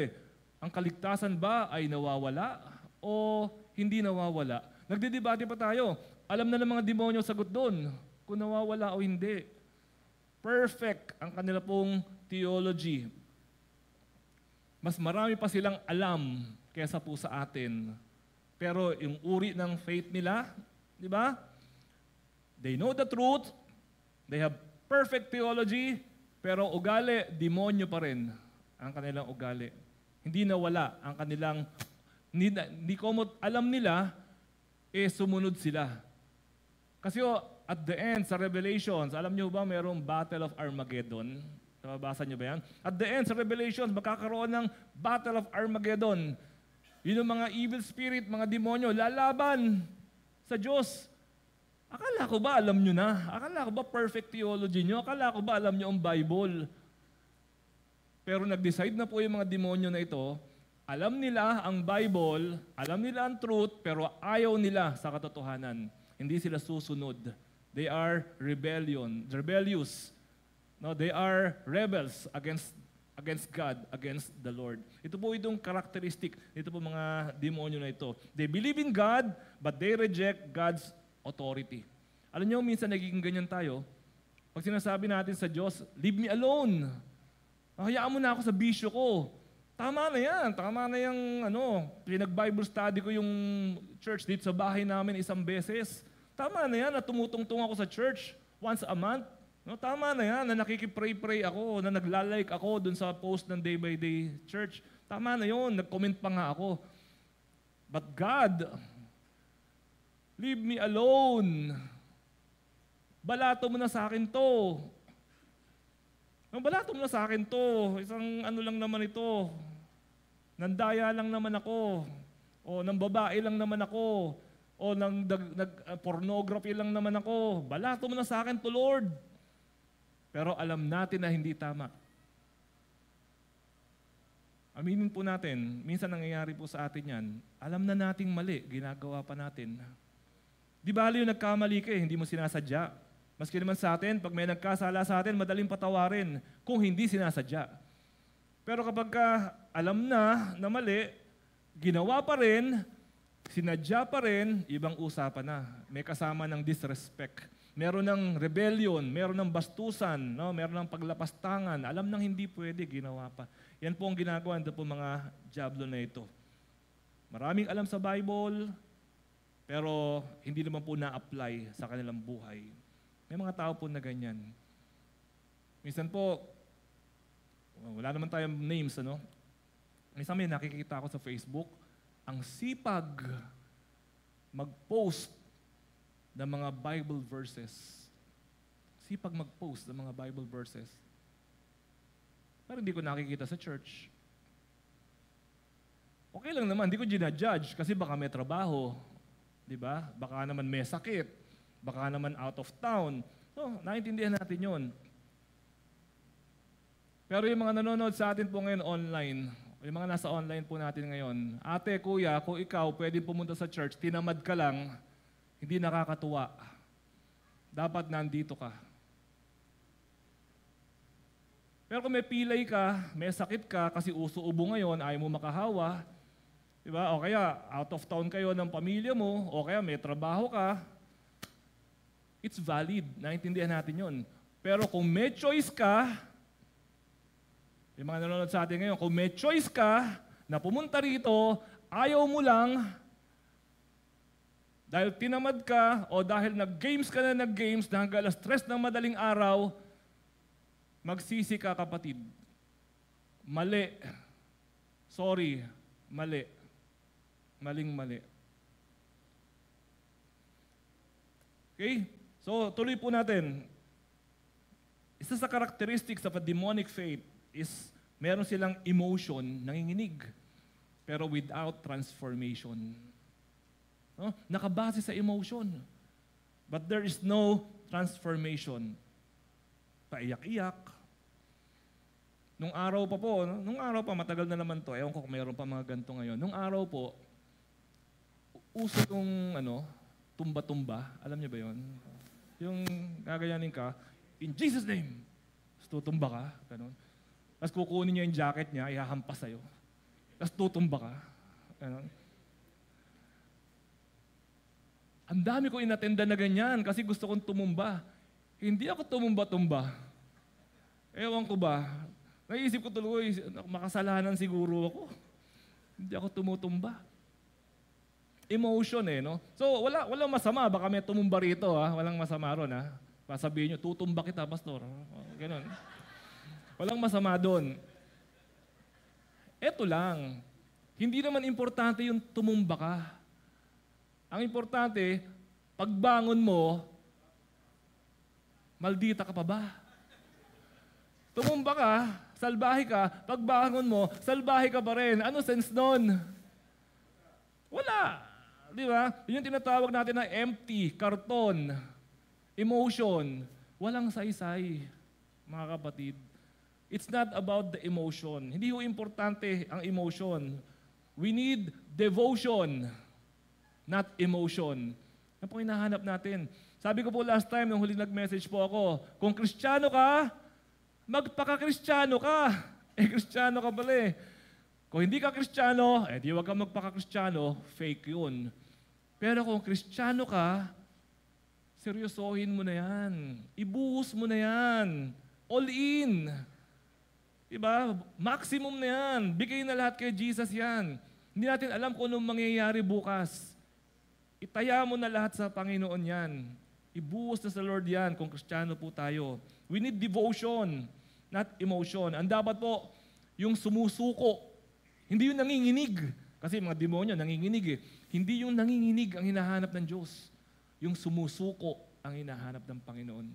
Ang kaligtasan ba ay nawawala o hindi nawawala? Nagdidebate pa tayo. Alam na ng mga demonyo sagot doon kung nawawala o hindi. Perfect ang kanila pong theology. Mas marami pa silang alam kaysa po sa atin. Pero yung uri ng faith nila, di ba? They know the truth, they have perfect theology, pero ugali, demonyo pa rin ang kanilang ugali. Hindi nawala ang kanilang, hindi ko alam nila, sumunod sila. Kasi at the end, sa Revelations, alam niyo ba mayroong Battle of Armageddon? Nababasa niyo ba yan? At the end, sa Revelations, magkakaroon ng Battle of Armageddon. Yun ang mga evil spirit, mga demonyo, lalaban sa Diyos. Akala ko ba alam niyo na? Akala ko ba perfect theology niyo? Akala ko ba alam niyo ang Bible? Pero nag-decide na po yung mga demonyo na ito, alam nila ang Bible, alam nila ang truth, pero ayaw nila sa katotohanan. Hindi sila susunod. They are rebellious. No, they are rebels against God, against the Lord. Ito po itong characteristic nito po mga demonyo na ito. They believe in God, but they reject God's authority. Alam niyo, minsan nagiging ganyan tayo. Pag sinasabi natin sa Diyos, leave me alone. Hayaan mo na ako sa bisyo ko. Tama na yan. Tama na yung pinag-Bible study ko yung church dito sa bahay namin isang beses. Tama na yan na tumutungtong ako sa church once a month. No, tama na yan na nakikipray-pray ako, na naglalike ako dun sa post ng Day by Day Church. Tama na yun. Nag-comment pa nga ako. But God, leave me alone. Balato mo na sa akin to. Balato mo na sa akin to. Isang lang naman ito. Nandaya lang naman ako. O nang babae lang naman ako. O nang pornography lang naman ako. Balato mo na sa akin to, Lord. Pero alam natin na hindi tama. Aminin po natin, minsan nangyayari po sa atin yan, alam na nating mali, ginagawa pa natin. Di ba yung nagkamali ka hindi mo sinasadya? Maski naman sa atin, pag may nagkasala sa atin, madaling patawarin kung hindi sinasadya. Pero kapag alam na mali, ginawa pa rin, sinadya pa rin, ibang usapan na. May kasama ng disrespect. Meron ng rebellion, meron ng bastusan, no? Meron ng paglapastangan. Alam nang hindi pwede, ginawa pa. Yan po ang ginagawa ng po mga diablo na ito. Maraming alam sa Bible, pero hindi naman po na-apply sa kanilang buhay. May mga tao po na ganyan. Minsan po, wala naman tayong names, ano? Minsan may nakikita ako sa Facebook, ang sipag mag-post ng mga Bible verses. Sipag mag-post ng mga Bible verses. Pero hindi ko nakikita sa church. Okay lang naman, hindi ko ginajudge kasi baka may trabaho. Diba? Baka naman may sakit. Baka naman out of town. So, naiintindihan natin yun. Pero yung mga nanonood sa atin po ngayon online, yung mga nasa online po natin ngayon, ate, kuya, kung ikaw pwede pumunta sa church, tinamad ka lang, hindi nakakatuwa. Dapat nandito ka. Pero kung may pilay ka, may sakit ka, kasi uso-ubo ngayon, ayaw mo makahawa, diba? O kaya out of town kayo ng pamilya mo, o kaya may trabaho ka, it's valid. Naintindihan natin yun. Pero kung may choice ka, yung mga nanonood sa atin ngayon, kung may choice ka na pumunta rito, ayaw mo lang, dahil tinamad ka o dahil nag-games ka na nag-games na hanggang alas 3 ng madaling araw, magsisi ka, kapatid. Mali. Sorry. Mali. Maling-mali. Okay? So, tuloy po natin. Isa sa characteristics of a demonic faith is meron silang emotion, nanginginig, pero without transformation. No? Nakabase sa emotion. But there is no transformation. Paiyak-iyak. Nung araw pa, matagal na naman to, ewan ko kung mayroon pa mga ganito ngayon. Nung araw po, uso yung tumba-tumba. Alam niyo ba yun? Yung gagayanin ka, in Jesus' name, tutumba ka, ganun. Tapos kukunin niya yung jacket niya, ihahampas sa'yo. Tapos tutumba ka. Ganun. Ang dami ko inattenda na ganyan kasi gusto kong tumumba. Hindi ako tumumba-tumba. Ewan ko ba, naisip ko tuloy, makasalanan siguro ako. Hindi ako tumutumba. Emotion no? So, walang masama. Baka may tumumba rito, ha? Walang masama ron, ha? Sabihin nyo, tutumba kita, pastor. Ganon. Walang masama doon. Eto lang. Hindi naman importante yung tumumba ka. Ang importante, pagbangon mo, Maldita ka pa ba? Tumumba ka, salbahe ka, pagbangon mo, salbahe ka pa rin. Ano sense nun? Wala. Di ba? Yun yung tinatawag natin na empty, karton, emotion. Walang saysay, mga kapatid. It's not about the emotion. Hindi ho importante ang emotion. We need devotion, not emotion. Yan po hinahanap natin. Sabi ko po last time, nung huling nag-message po ako, kung Kristiyano ka, magpaka-Kristiyano ka. Kristiyano ka pala eh. Kung hindi ka Kristiyano, di wag ka magpaka-Kristiyano, fake yun. Pero kung Kristiyano ka, seryosohin mo na yan. Ibuhos mo na yan. All in. Diba? Maximum na yan. Bigay na lahat kay Jesus yan. Hindi natin alam kung anong mangyayari bukas. Itaya mo na lahat sa Panginoon yan. Ibuhos na sa Lord yan kung Kristiyano po tayo. We need devotion, not emotion. Ang dapat po, yung sumusuko. Hindi yung nanginginig. Kasi mga demonyo, nanginginig eh. Hindi yung nanginginig ang hinahanap ng Diyos. Yung sumusuko ang hinahanap ng Panginoon.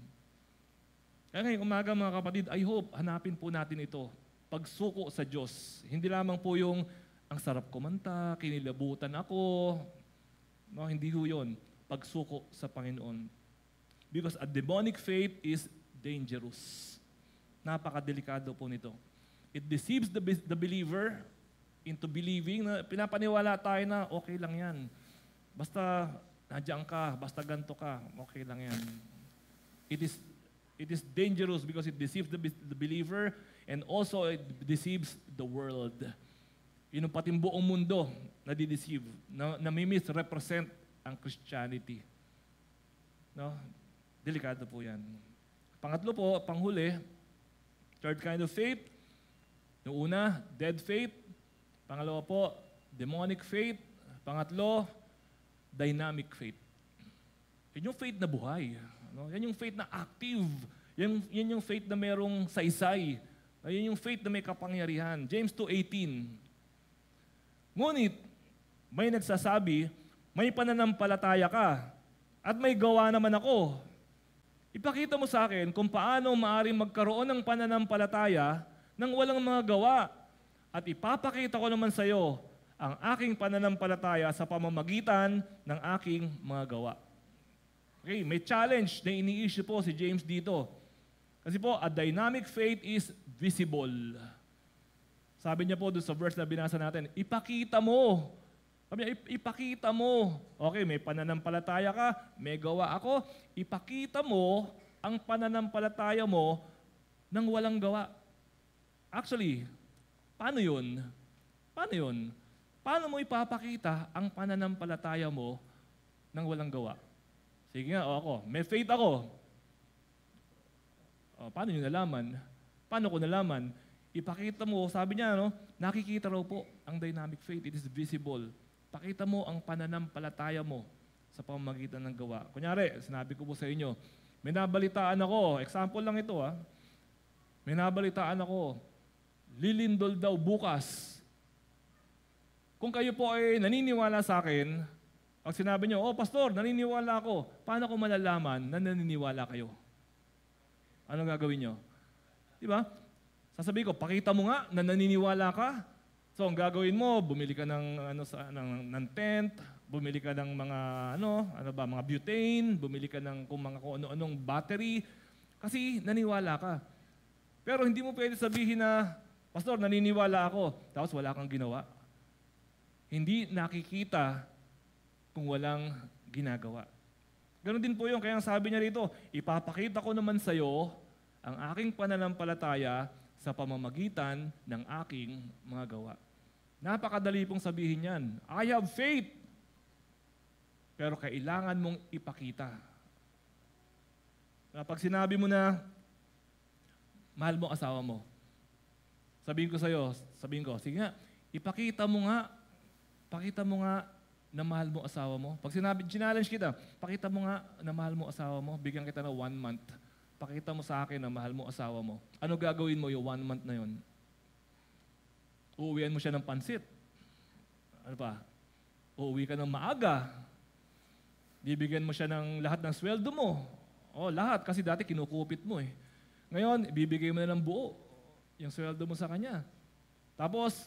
Kaya ngayong umaga mga kapatid, I hope hanapin po natin ito. Pagsuko sa Diyos. Hindi lamang po yung ang sarap kumanta, kinilabutan ako. No, hindi ho yun. Pagsuko sa Panginoon. Because a demonic faith is dangerous. Napakadelikado po nito. It deceives the believer into believing na pinapaniwala tayo na okay lang yan. Basta nandiyan ka, basta ganito ka, okay lang yan. It is dangerous because it deceives the believer and also it deceives the world. Yun ang pating buong mundo na dideceive, na misrepresent ang Christianity. No? Delikado po yan. Pangatlo po, panghuli, third kind of faith. Yung una, dead faith. Pangalawa po, demonic faith. Pangatlo, dynamic faith. Yun yung faith na buhay. No? Yan yung faith na active. Yan yung faith na merong saysay. Yan yung faith na may kapangyarihan. James 2:18. Ngunit, may nagsasabi, may pananampalataya ka at may gawa naman ako. Ipakita mo sa akin kung paano maaaring magkaroon ng pananampalataya nang walang mga gawa. At ipapakita ko naman sa iyo ang aking pananampalataya sa pamamagitan ng aking mga gawa. Okay, may challenge na ini-issue po si James dito. Kasi po, a dynamic faith is visible. Sabi niya po doon sa verse na binasa natin, ipakita mo. Sabi niya, ipakita mo. Okay, may pananampalataya ka, may gawa ako. Ipakita mo ang pananampalataya mo nang walang gawa. Actually, paano yun? Paano yun? Paano mo ipapakita ang pananampalataya mo nang walang gawa? Sige nga, ako, may faith ako. Paano nyo nalaman? Paano ko nalaman? Ipakita mo, sabi niya, no, nakikita raw po ang dynamic faith. It is visible. Pakita mo ang pananampalataya mo sa pamamagitan ng gawa. Kunyari, sinabi ko po sa inyo, may nabalitaan ako, example lang ito may nabalitaan ako, lilindol daw bukas. Kung kayo po ay naniniwala sa akin, pag sinabi niyo, oh pastor, naniniwala ako, paano ko malalaman na naniniwala kayo? Anong gagawin niyo? Diba? Sasabihin ko, pakita mo nga na naniniwala ka. So, ang gagawin mo, bumili ka ng tent, bumili ka ng mga mga butane, bumili ka ng kung ano-anong battery, kasi naniwala ka. Pero hindi mo pwede sabihin na, pastor, naniniwala ako, tapos wala kang ginawa. Hindi nakikita kung walang ginagawa. Ganon din po yun. Kaya ang sabi niya rito, ipapakita ko naman sa iyo ang aking pananampalataya sa pamamagitan ng aking mga gawa. Napakadali pong sabihin yan. I have faith. Pero kailangan mong ipakita. Pag sinabi mo na, mahal mo asawa mo, sabihin ko, sige nga, ipakita mo nga na mahal mo asawa mo. Pag challenge kita, pakita mo nga na mahal mo asawa mo, bigyan kita ng 1 month. Pakita mo sa akin na mahal mo asawa mo. Ano gagawin mo yung 1 month na yun? Uuwian mo siya ng pansit. Ano pa? Uuwi ka ng maaga. Bibigyan mo siya ng lahat ng sweldo mo. Oh, lahat. Kasi dati kinukupit mo eh. Ngayon, ibibigay mo na ng buo yung sweldo mo sa kanya. Tapos,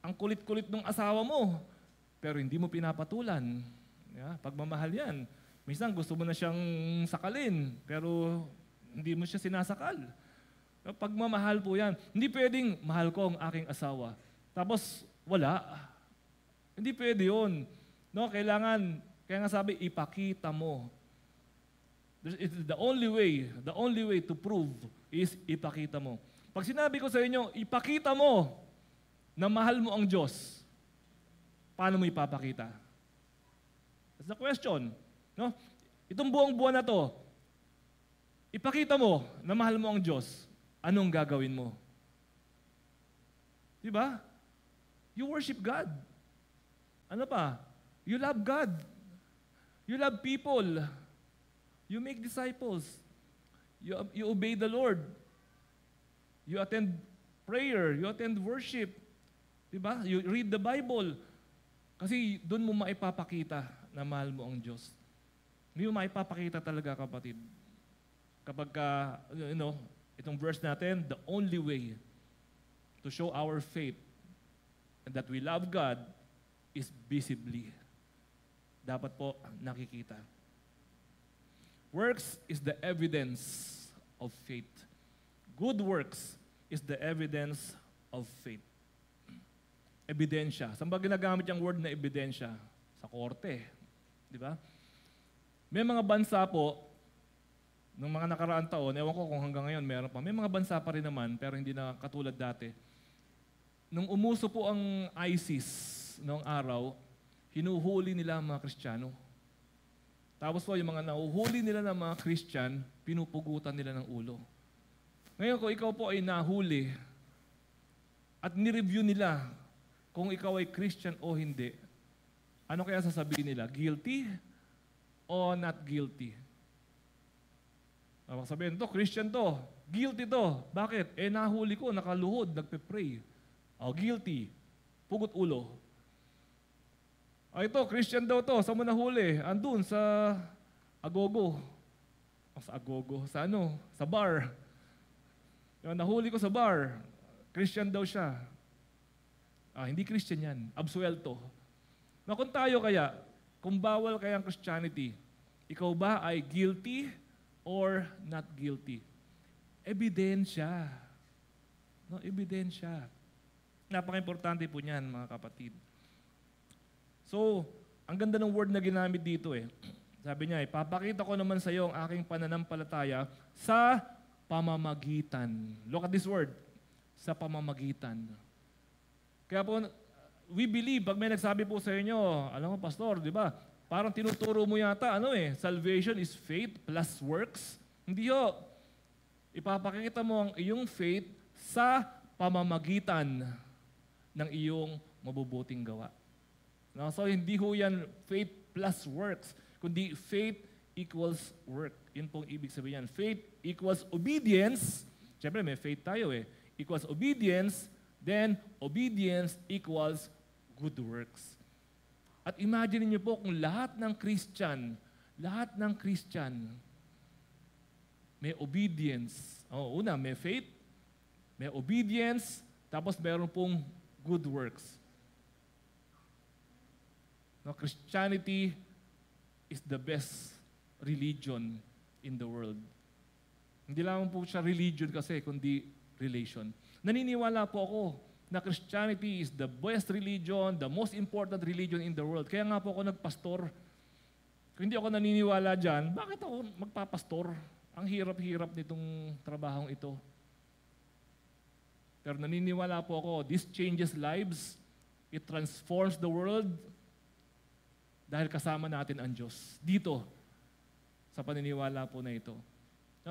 ang kulit-kulit ng asawa mo, pero hindi mo pinapatulan. Pagmamahal yan. Minsan gusto mo na siyang sakalin, pero hindi mo siya sinasakal. Pagmamahal po yan. Hindi pwedeng, mahal ko ang aking asawa. Tapos, wala. Hindi pwede yun. No, kailangan, kaya nga sabi, ipakita mo. It's the only way to prove is ipakita mo. Pag sinabi ko sa inyo, ipakita mo na mahal mo ang Diyos, paano mo ipapakita? That's the question. No? Itong buong buwan na to, ipakita mo na mahal mo ang Diyos, anong gagawin mo? Diba? You worship God. Ano pa? You love God. You love people. You make disciples. You obey the Lord. You attend prayer. You attend worship. Diba? You read the Bible. Kasi doon mo maipapakita na mahal mo ang Diyos. Hindi mo maipapakita talaga, kapatid. Kapag itong verse natin, the only way to show our faith and that we love God is visibly. Dapat po nakikita. Works is the evidence of faith. Good works is the evidence of faith. Ebidensya. Saan ba ginagamit yung word na ebidensya? Sa korte. Di ba? May mga bansa po, nung mga nakaraang taon, ewan ko kung hanggang ngayon meron pa, may mga bansa pa rin naman, pero hindi na katulad dati. Nung umuso po ang ISIS noong araw, hinuhuli nila ang mga Kristiyano. Tapos po, yung mga nahuhuli nila ng mga Christian, pinupugutan nila ng ulo. Ngayon, kung ikaw po ay nahuli at nireview nila kung ikaw ay Christian o hindi, ano kaya sasabihin nila? Guilty o not guilty? Sabihin, to, Christian to. Guilty to. Bakit? Nahuli ko, nakaluhod, nagpe-pray. Guilty. Pugot ulo. Ito, Christian daw to. Saan mo nahuli? Andun sa Agogo. Sa Agogo? Sa ano? Sa bar. Nahuli ko sa bar. Christian daw siya. Hindi Christian yan. Absuelto. Kung tayo kaya, kung bawal kaya ang Christianity, ikaw ba ay guilty or not guilty? Ebidensya. No, ebidensya. Napaka-importante po niyan, mga kapatid. So, ang ganda ng word na ginamit dito eh. Sabi niya, papakita ko naman sa iyo ang aking pananampalataya sa pamamagitan. Look at this word. Sa pamamagitan. Kaya po, we believe, pag may nagsabi po sa inyo, alam mo, pastor, di ba? Parang tinuturo mo yata, salvation is faith plus works. Hindi ho. Ipapakita mo ang iyong faith sa pamamagitan ng iyong mabubuting gawa. No? So, hindi ho yan faith plus works, kundi faith equals work. Yun pong ibig sabihin yan. Faith equals obedience. Siyempre, may faith tayo eh. Equals obedience, then obedience equals good works. At imagine niyo po kung lahat ng Christian may obedience. Una, may faith, may obedience, tapos meron pong good works. No, Christianity is the best religion in the world. Hindi lang po siya religion kasi, kundi relation. Naniniwala po ako na Christianity is the best religion, the most important religion in the world. Kaya nga po ako nagpastor. Kung hindi ako naniniwala dyan, bakit ako magpapastor? Ang hirap-hirap nitong trabahong ito. Pero naniniwala po ako, this changes lives, it transforms the world, dahil kasama natin ang Diyos. Dito, sa paniniwala po na ito.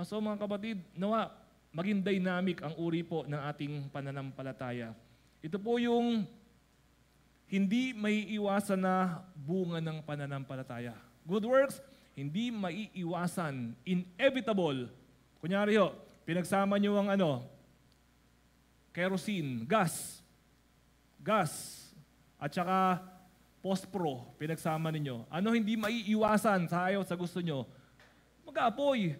So mga kapatid, nawa, maging dynamic ang uri po ng ating pananampalataya. Ito po yung hindi maiiwasan na bunga ng pananampalataya. Good works, hindi maiiwasan, inevitable. Kunyari ho, pinagsama nyo ang kerosene, gas, at saka pospro, pinagsama ninyo. Ano hindi maiiwasan sa ayaw sa gusto nyo? Mag-aapoy.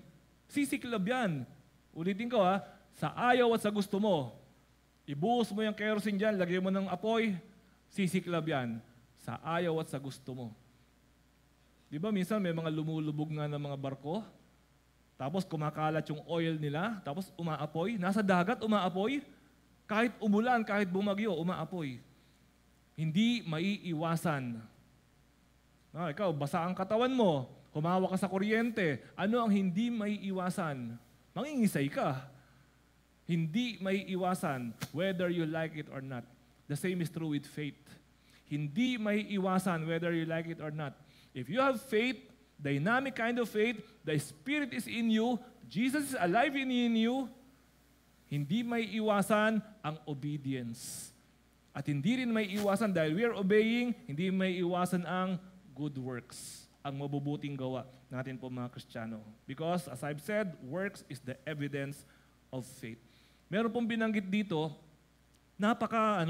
Sisiklab yan. Ulitin ko ha, sa ayaw at sa gusto mo, ibuhos mo yung kerosene dyan, lagyan mo ng apoy, sisiklab yan. Sa ayaw at sa gusto mo. Di ba minsan may mga lumulubog nga ng mga barko, tapos kumakalat yung oil nila, tapos umaapoy, nasa dagat umaapoy, kahit umulan, kahit bumagyo, umaapoy. Hindi maiiwasan. Ikaw, basa ang katawan mo, humawa ka sa kuryente, ano ang hindi maiiwasan? Mangingisay ka. Hindi maiiwasan whether you like it or not. The same is true with faith. Hindi maiiwasan whether you like it or not. If you have faith, dynamic kind of faith, the Spirit is in you, Jesus is alive in you, hindi maiiwasan ang obedience. At hindi rin maiiwasan dahil we are obeying, hindi maiiwasan ang good works, ang mabubuting gawa natin po mga Kristiyano. Because as I've said, works is the evidence of faith. Meron pong binanggit dito, napaka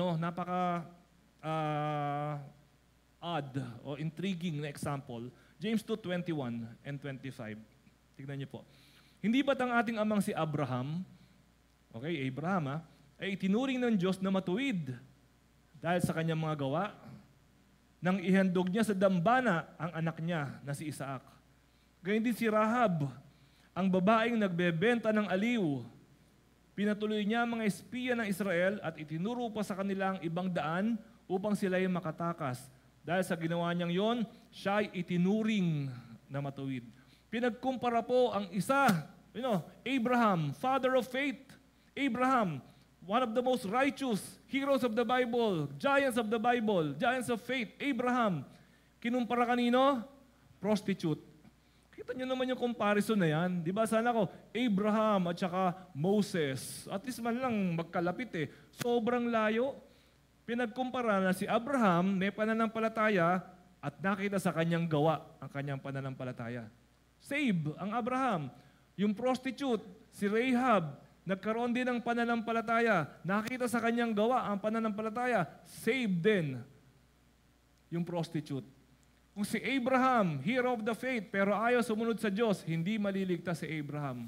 odd o intriguing na example, James 2:21 and 25. Tignan niyo po. Hindi ba't ang ating amang si Abraham, okay, Abraham ay itinuring ng Diyos na matuwid dahil sa kanyang mga gawa, nang ihandog niya sa dambana ang anak niya na si Isaac. Gayun din si Rahab, ang babaeng nagbebenta ng aliw. Pinatuloy niya ang mga espiya ng Israel at itinuro pa sa kanila ang ibang daan upang sila ay makatakas. Dahil sa ginawa niyang yon, siya ay itinuring na matuwid. Pinagkumpara po ang isa, Abraham, father of faith. Abraham, one of the most righteous heroes of the Bible, giants of the Bible, giants of faith, Abraham. Kinumpara kanino? Prostitute. Kita niyo naman yung comparison na yan. Di ba? Sana ko, Abraham at saka Moses. At least man lang magkalapit eh. Sobrang layo. Pinagkumpara na si Abraham may pananampalataya at nakita sa kanyang gawa ang kanyang pananampalataya. Save ang Abraham. Yung prostitute, si Rahab, nagkaroon din ng pananampalataya. Nakita sa kanyang gawa ang pananampalataya. Save din yung prostitute. Kung si Abraham, hero of the faith, pero ayaw sumunod sa Diyos, hindi maliligtas si Abraham.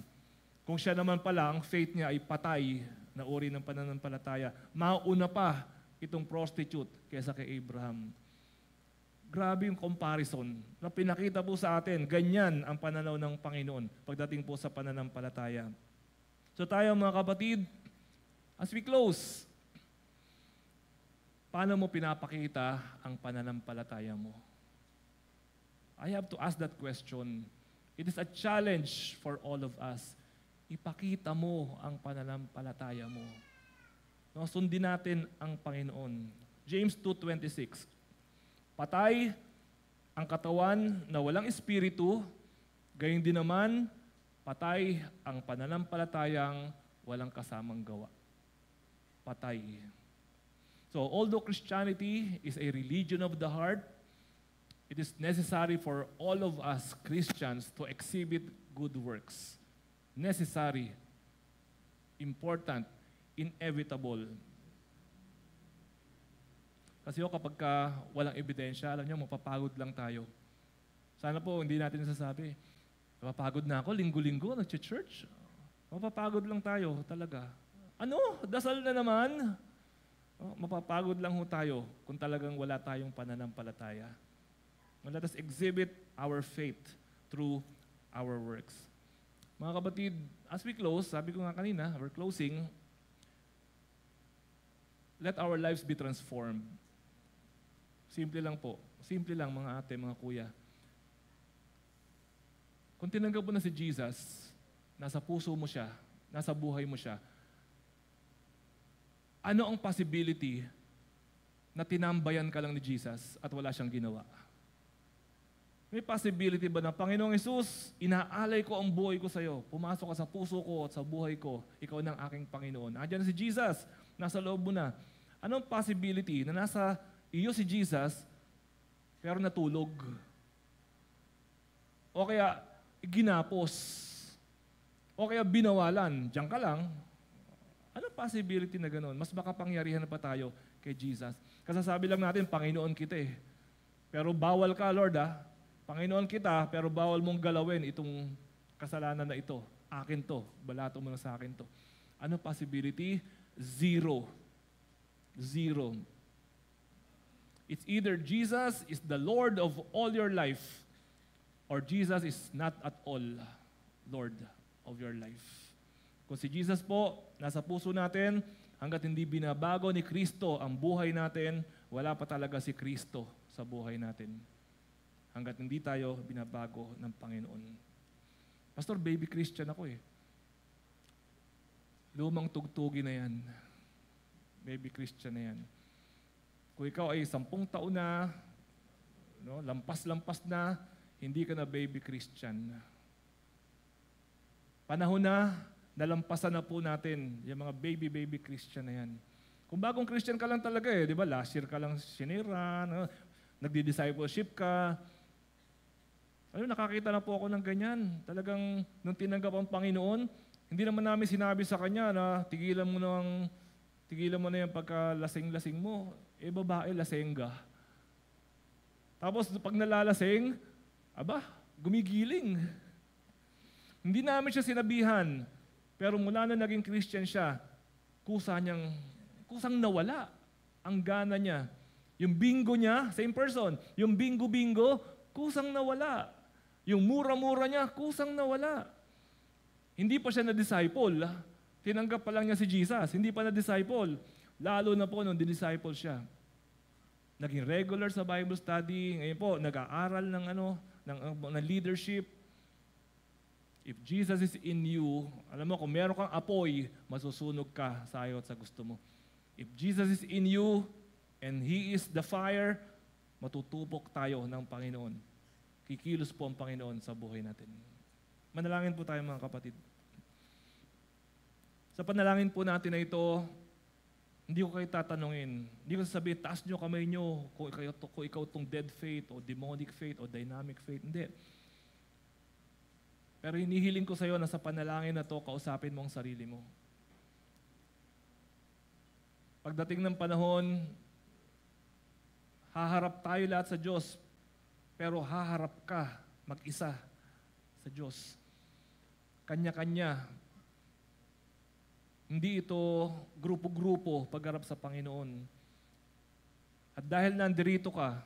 Kung siya naman pala, ang faith niya ay patay na uri ng pananampalataya. Mauna pa itong prostitute kaysa kay Abraham. Grabe yung comparison na pinakita po sa atin. Ganyan ang pananaw ng Panginoon pagdating po sa pananampalataya. So tayo mga kapatid, as we close, paano mo pinapakita ang pananampalataya mo? I have to ask that question. It is a challenge for all of us. Ipakita mo ang pananampalataya mo. No, sundin natin ang Panginoon. James 2:26. Patay ang katawan na walang espiritu, gayon din naman, patay ang pananampalatayang walang kasamang gawa. Patay. So, although Christianity is a religion of the heart, it is necessary for all of us Christians to exhibit good works. Necessary, important, inevitable. Kasi kapag walang ebidensya, alam niyo, mapapagod lang tayo. Sana po hindi natin nasasabi, mapapagod na ako, linggo-linggo, nag-church. Mapapagod lang tayo talaga. Ano? Dasal na naman? Mapapagod lang ho tayo kung talagang wala tayong pananampalataya. Let us exhibit our faith through our works. Mga kapatid, as we close, sabi ko nga kanina, we're closing, let our lives be transformed. Simple lang po. Simple lang mga ate, mga kuya. Kung tinanggap mo na si Jesus, nasa puso mo siya, nasa buhay mo siya, ano ang possibility na tinambayan ka lang ni Jesus at wala siyang ginawa? May possibility ba na, Panginoong Hesus, inaalay ko ang buhay ko sa iyo. Pumasok ka sa puso ko at sa buhay ko. Ikaw ng aking Panginoon. Andiyan si Jesus, nasa loob mo na. Anong possibility na nasa iyo si Jesus, pero natulog? O kaya ginapos? O kaya binawalan? Diyan ka lang. Anong possibility na gano'n? Mas makapangyarihan na pa tayo kay Jesus. Kasasabi lang natin, Panginoon kita eh. Pero bawal ka, Lord ah. Panginoon kita, pero bawal mong galawin itong kasalanan na ito, akin to, balato mo na sa akin to. Ano possibility? Zero. Zero. It's either Jesus is the Lord of all your life or Jesus is not at all Lord of your life. Kung si Jesus po, nasa puso natin, hanggat hindi binabago ni Kristo ang buhay natin, wala pa talaga si Kristo sa buhay natin. Hanggat hindi tayo binabago ng Panginoon. Pastor, baby Christian ako eh. Lumang tugtugi na yan. Baby Christian na yan. Kung ikaw ay 10 taon na, no, lampas-lampas na, hindi ka na baby Christian. Panahon na, nalampasan na po natin yung mga baby Christian na yan. Kung bagong Christian ka lang talaga eh, di ba? Last year ka lang sinira, no? Nagdi-discipleship ka. Ayun, nakakita na po ako ng ganyan. Talagang nung tinanggap ang Panginoon, hindi naman namin sinabi sa kanya na tigilan mo na yung pagka-lasing-lasing mo. Eh, babae, lasengga. Tapos pag nalalasing, gumigiling. Hindi namin siya sinabihan. Pero mula na naging Christian siya, kusang nawala ang gana niya. Yung bingo niya, same person. Yung bingo-bingo, kusang nawala. Yung mura-mura niya, kusang nawala. Hindi pa siya na-disciple. Tinanggap pa lang niya si Jesus. Hindi pa na-disciple. Lalo na po nung di-disciple siya. Naging regular sa Bible study. Ngayon po, nag-aaral ng leadership. If Jesus is in you, alam mo, kung meron kang apoy, masusunog ka sa ayaw at sa gusto mo. If Jesus is in you, and He is the fire, matutupok tayo ng Panginoon. Kikilos po ang Panginoon sa buhay natin. Manalangin po tayo mga kapatid. Sa panalangin po natin na ito, hindi ko kayo tatanungin. Hindi ko sasabihin, taas nyo kamay nyo kung ikaw itong dead faith o demonic faith o dynamic faith. Hindi. Pero hinihiling ko sa iyo na sa panalangin na to, kausapin mo ang sarili mo. Pagdating ng panahon, haharap tayo lahat sa Diyos, pero haharap ka mag-isa sa Diyos. Kanya-kanya. Hindi ito grupo-grupo pagharap sa Panginoon. At dahil nandirito ka,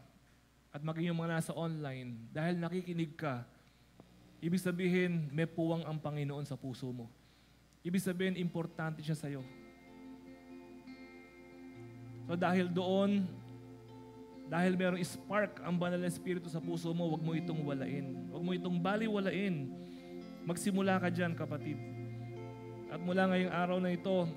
at maging yung mga nasa online, dahil nakikinig ka, ibig sabihin, may puwang ang Panginoon sa puso mo. Ibig sabihin, importante siya sa'yo. So dahil doon, dahil merong spark ang banal na Espiritu sa puso mo, huwag mo itong walain. Huwag mo itong baliwalain. Magsimula ka dyan, kapatid. At mula ngayong araw na ito,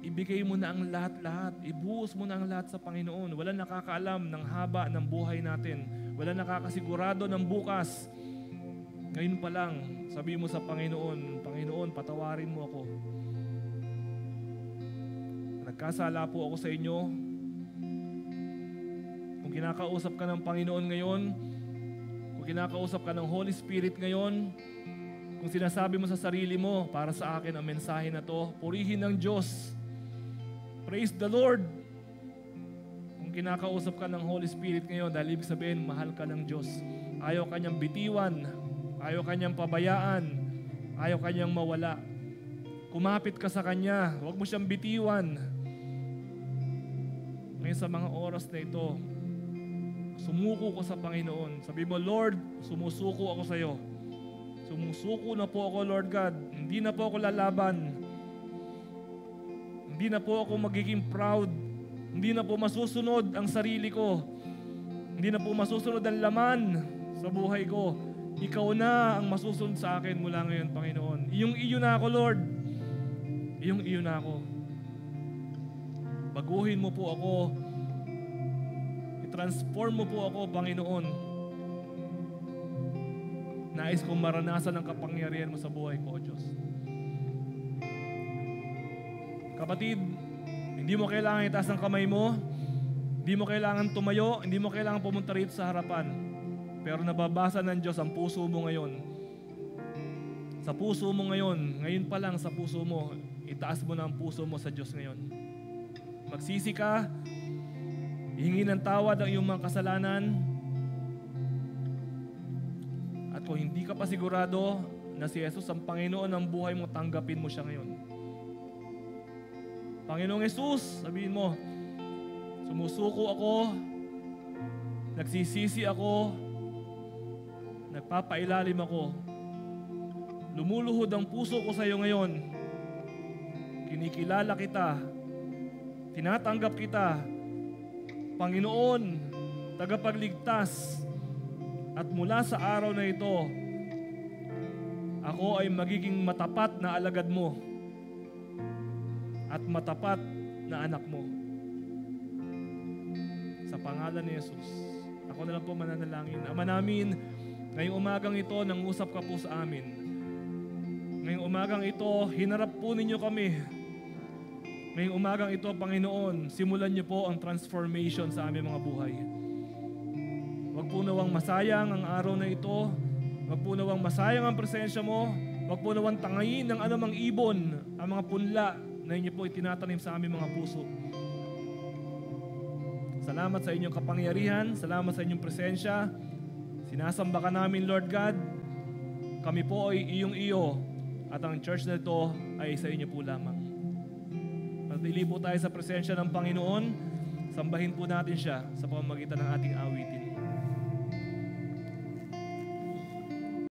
ibigay mo na ang lahat-lahat. Ibuhos mo na ang lahat sa Panginoon. Wala nakakaalam ng haba ng buhay natin. Wala nakakasigurado ng bukas. Ngayon pa lang, sabi mo sa Panginoon, Panginoon, patawarin mo ako. Nagkasala po ako sa inyo. Kung kinakausap ka ng Panginoon ngayon, kung kinakausap ka ng Holy Spirit ngayon, kung sinasabi mo sa sarili mo, para sa akin ang mensahe na to, purihin ng Diyos. Praise the Lord. Kung kinakausap ka ng Holy Spirit ngayon, dahil ibig sabihin, mahal ka ng Diyos. Ayaw kanyang bitiwan. Ayaw kanyang pabayaan. Ayaw kanyang mawala. Kumapit ka sa Kanya. Huwag mo siyang bitiwan. Ngayon sa mga oras na ito, sumuko ko sa Panginoon. Sabi mo, Lord, sumusuko ako sa iyo. Sumusuko na po ako, Lord God. Hindi na po ako lalaban. Hindi na po ako magiging proud. Hindi na po masusunod ang sarili ko. Hindi na po masusunod ang laman sa buhay ko. Ikaw na ang masusunod sa akin mula ngayon, Panginoon. Iyong-iyo na ako, Lord. Iyong-iyo na ako. Baguhin mo po ako. I-transform mo po ako, Panginoon. Nais kong maranasan ang kapangyarihan mo sa buhay ko, O Diyos. Kapatid, hindi mo kailangan itaas ang kamay mo. Hindi mo kailangan tumayo. Hindi mo kailangan pumunta rito sa harapan. Pero nababasa ng Diyos ang puso mo ngayon. Sa puso mo ngayon, ngayon pa lang sa puso mo, itaas mo na ang puso mo sa Diyos ngayon. Magsisi ka, hihingi ng tawad ang iyong mga kasalanan, at kung hindi ka pa sigurado na si Jesus ang Panginoon ng buhay mo, tanggapin mo siya ngayon. Panginoong Jesus, sabihin mo, sumusuko ako, nagsisisi ako, nagpapailalim ako. Lumuluhod ang puso ko sa iyo ngayon. Kinikilala kita, tinatanggap kita, Panginoon, tagapagligtas. At mula sa araw na ito, ako ay magiging matapat na alagad mo at matapat na anak mo. Sa pangalan ni Jesus, ako na lang po mananalangin. Ama namin, ngayong umagang ito, nangusap ka po sa amin. Ngayong umagang ito, hinarap po ninyo kami. Ngayong umagang ito, Panginoon, simulan niyo po ang transformation sa aming mga buhay. Huwag po nawang masayang ang araw na ito. Huwag po nawang masayang ang presensya mo. Huwag po nawang tangayin ng anumang ibon ang mga punla na inyo po itinatanim sa aming mga puso. Salamat sa inyong kapangyarihan. Salamat sa inyong presensya. Sinasamba ka namin, Lord God. Kami po ay iyong-iyo at ang church na ito ay sa inyo po lamang. Pagdili po tayo sa presensya ng Panginoon. Sambahin po natin siya sa pamamagitan ng ating awitin.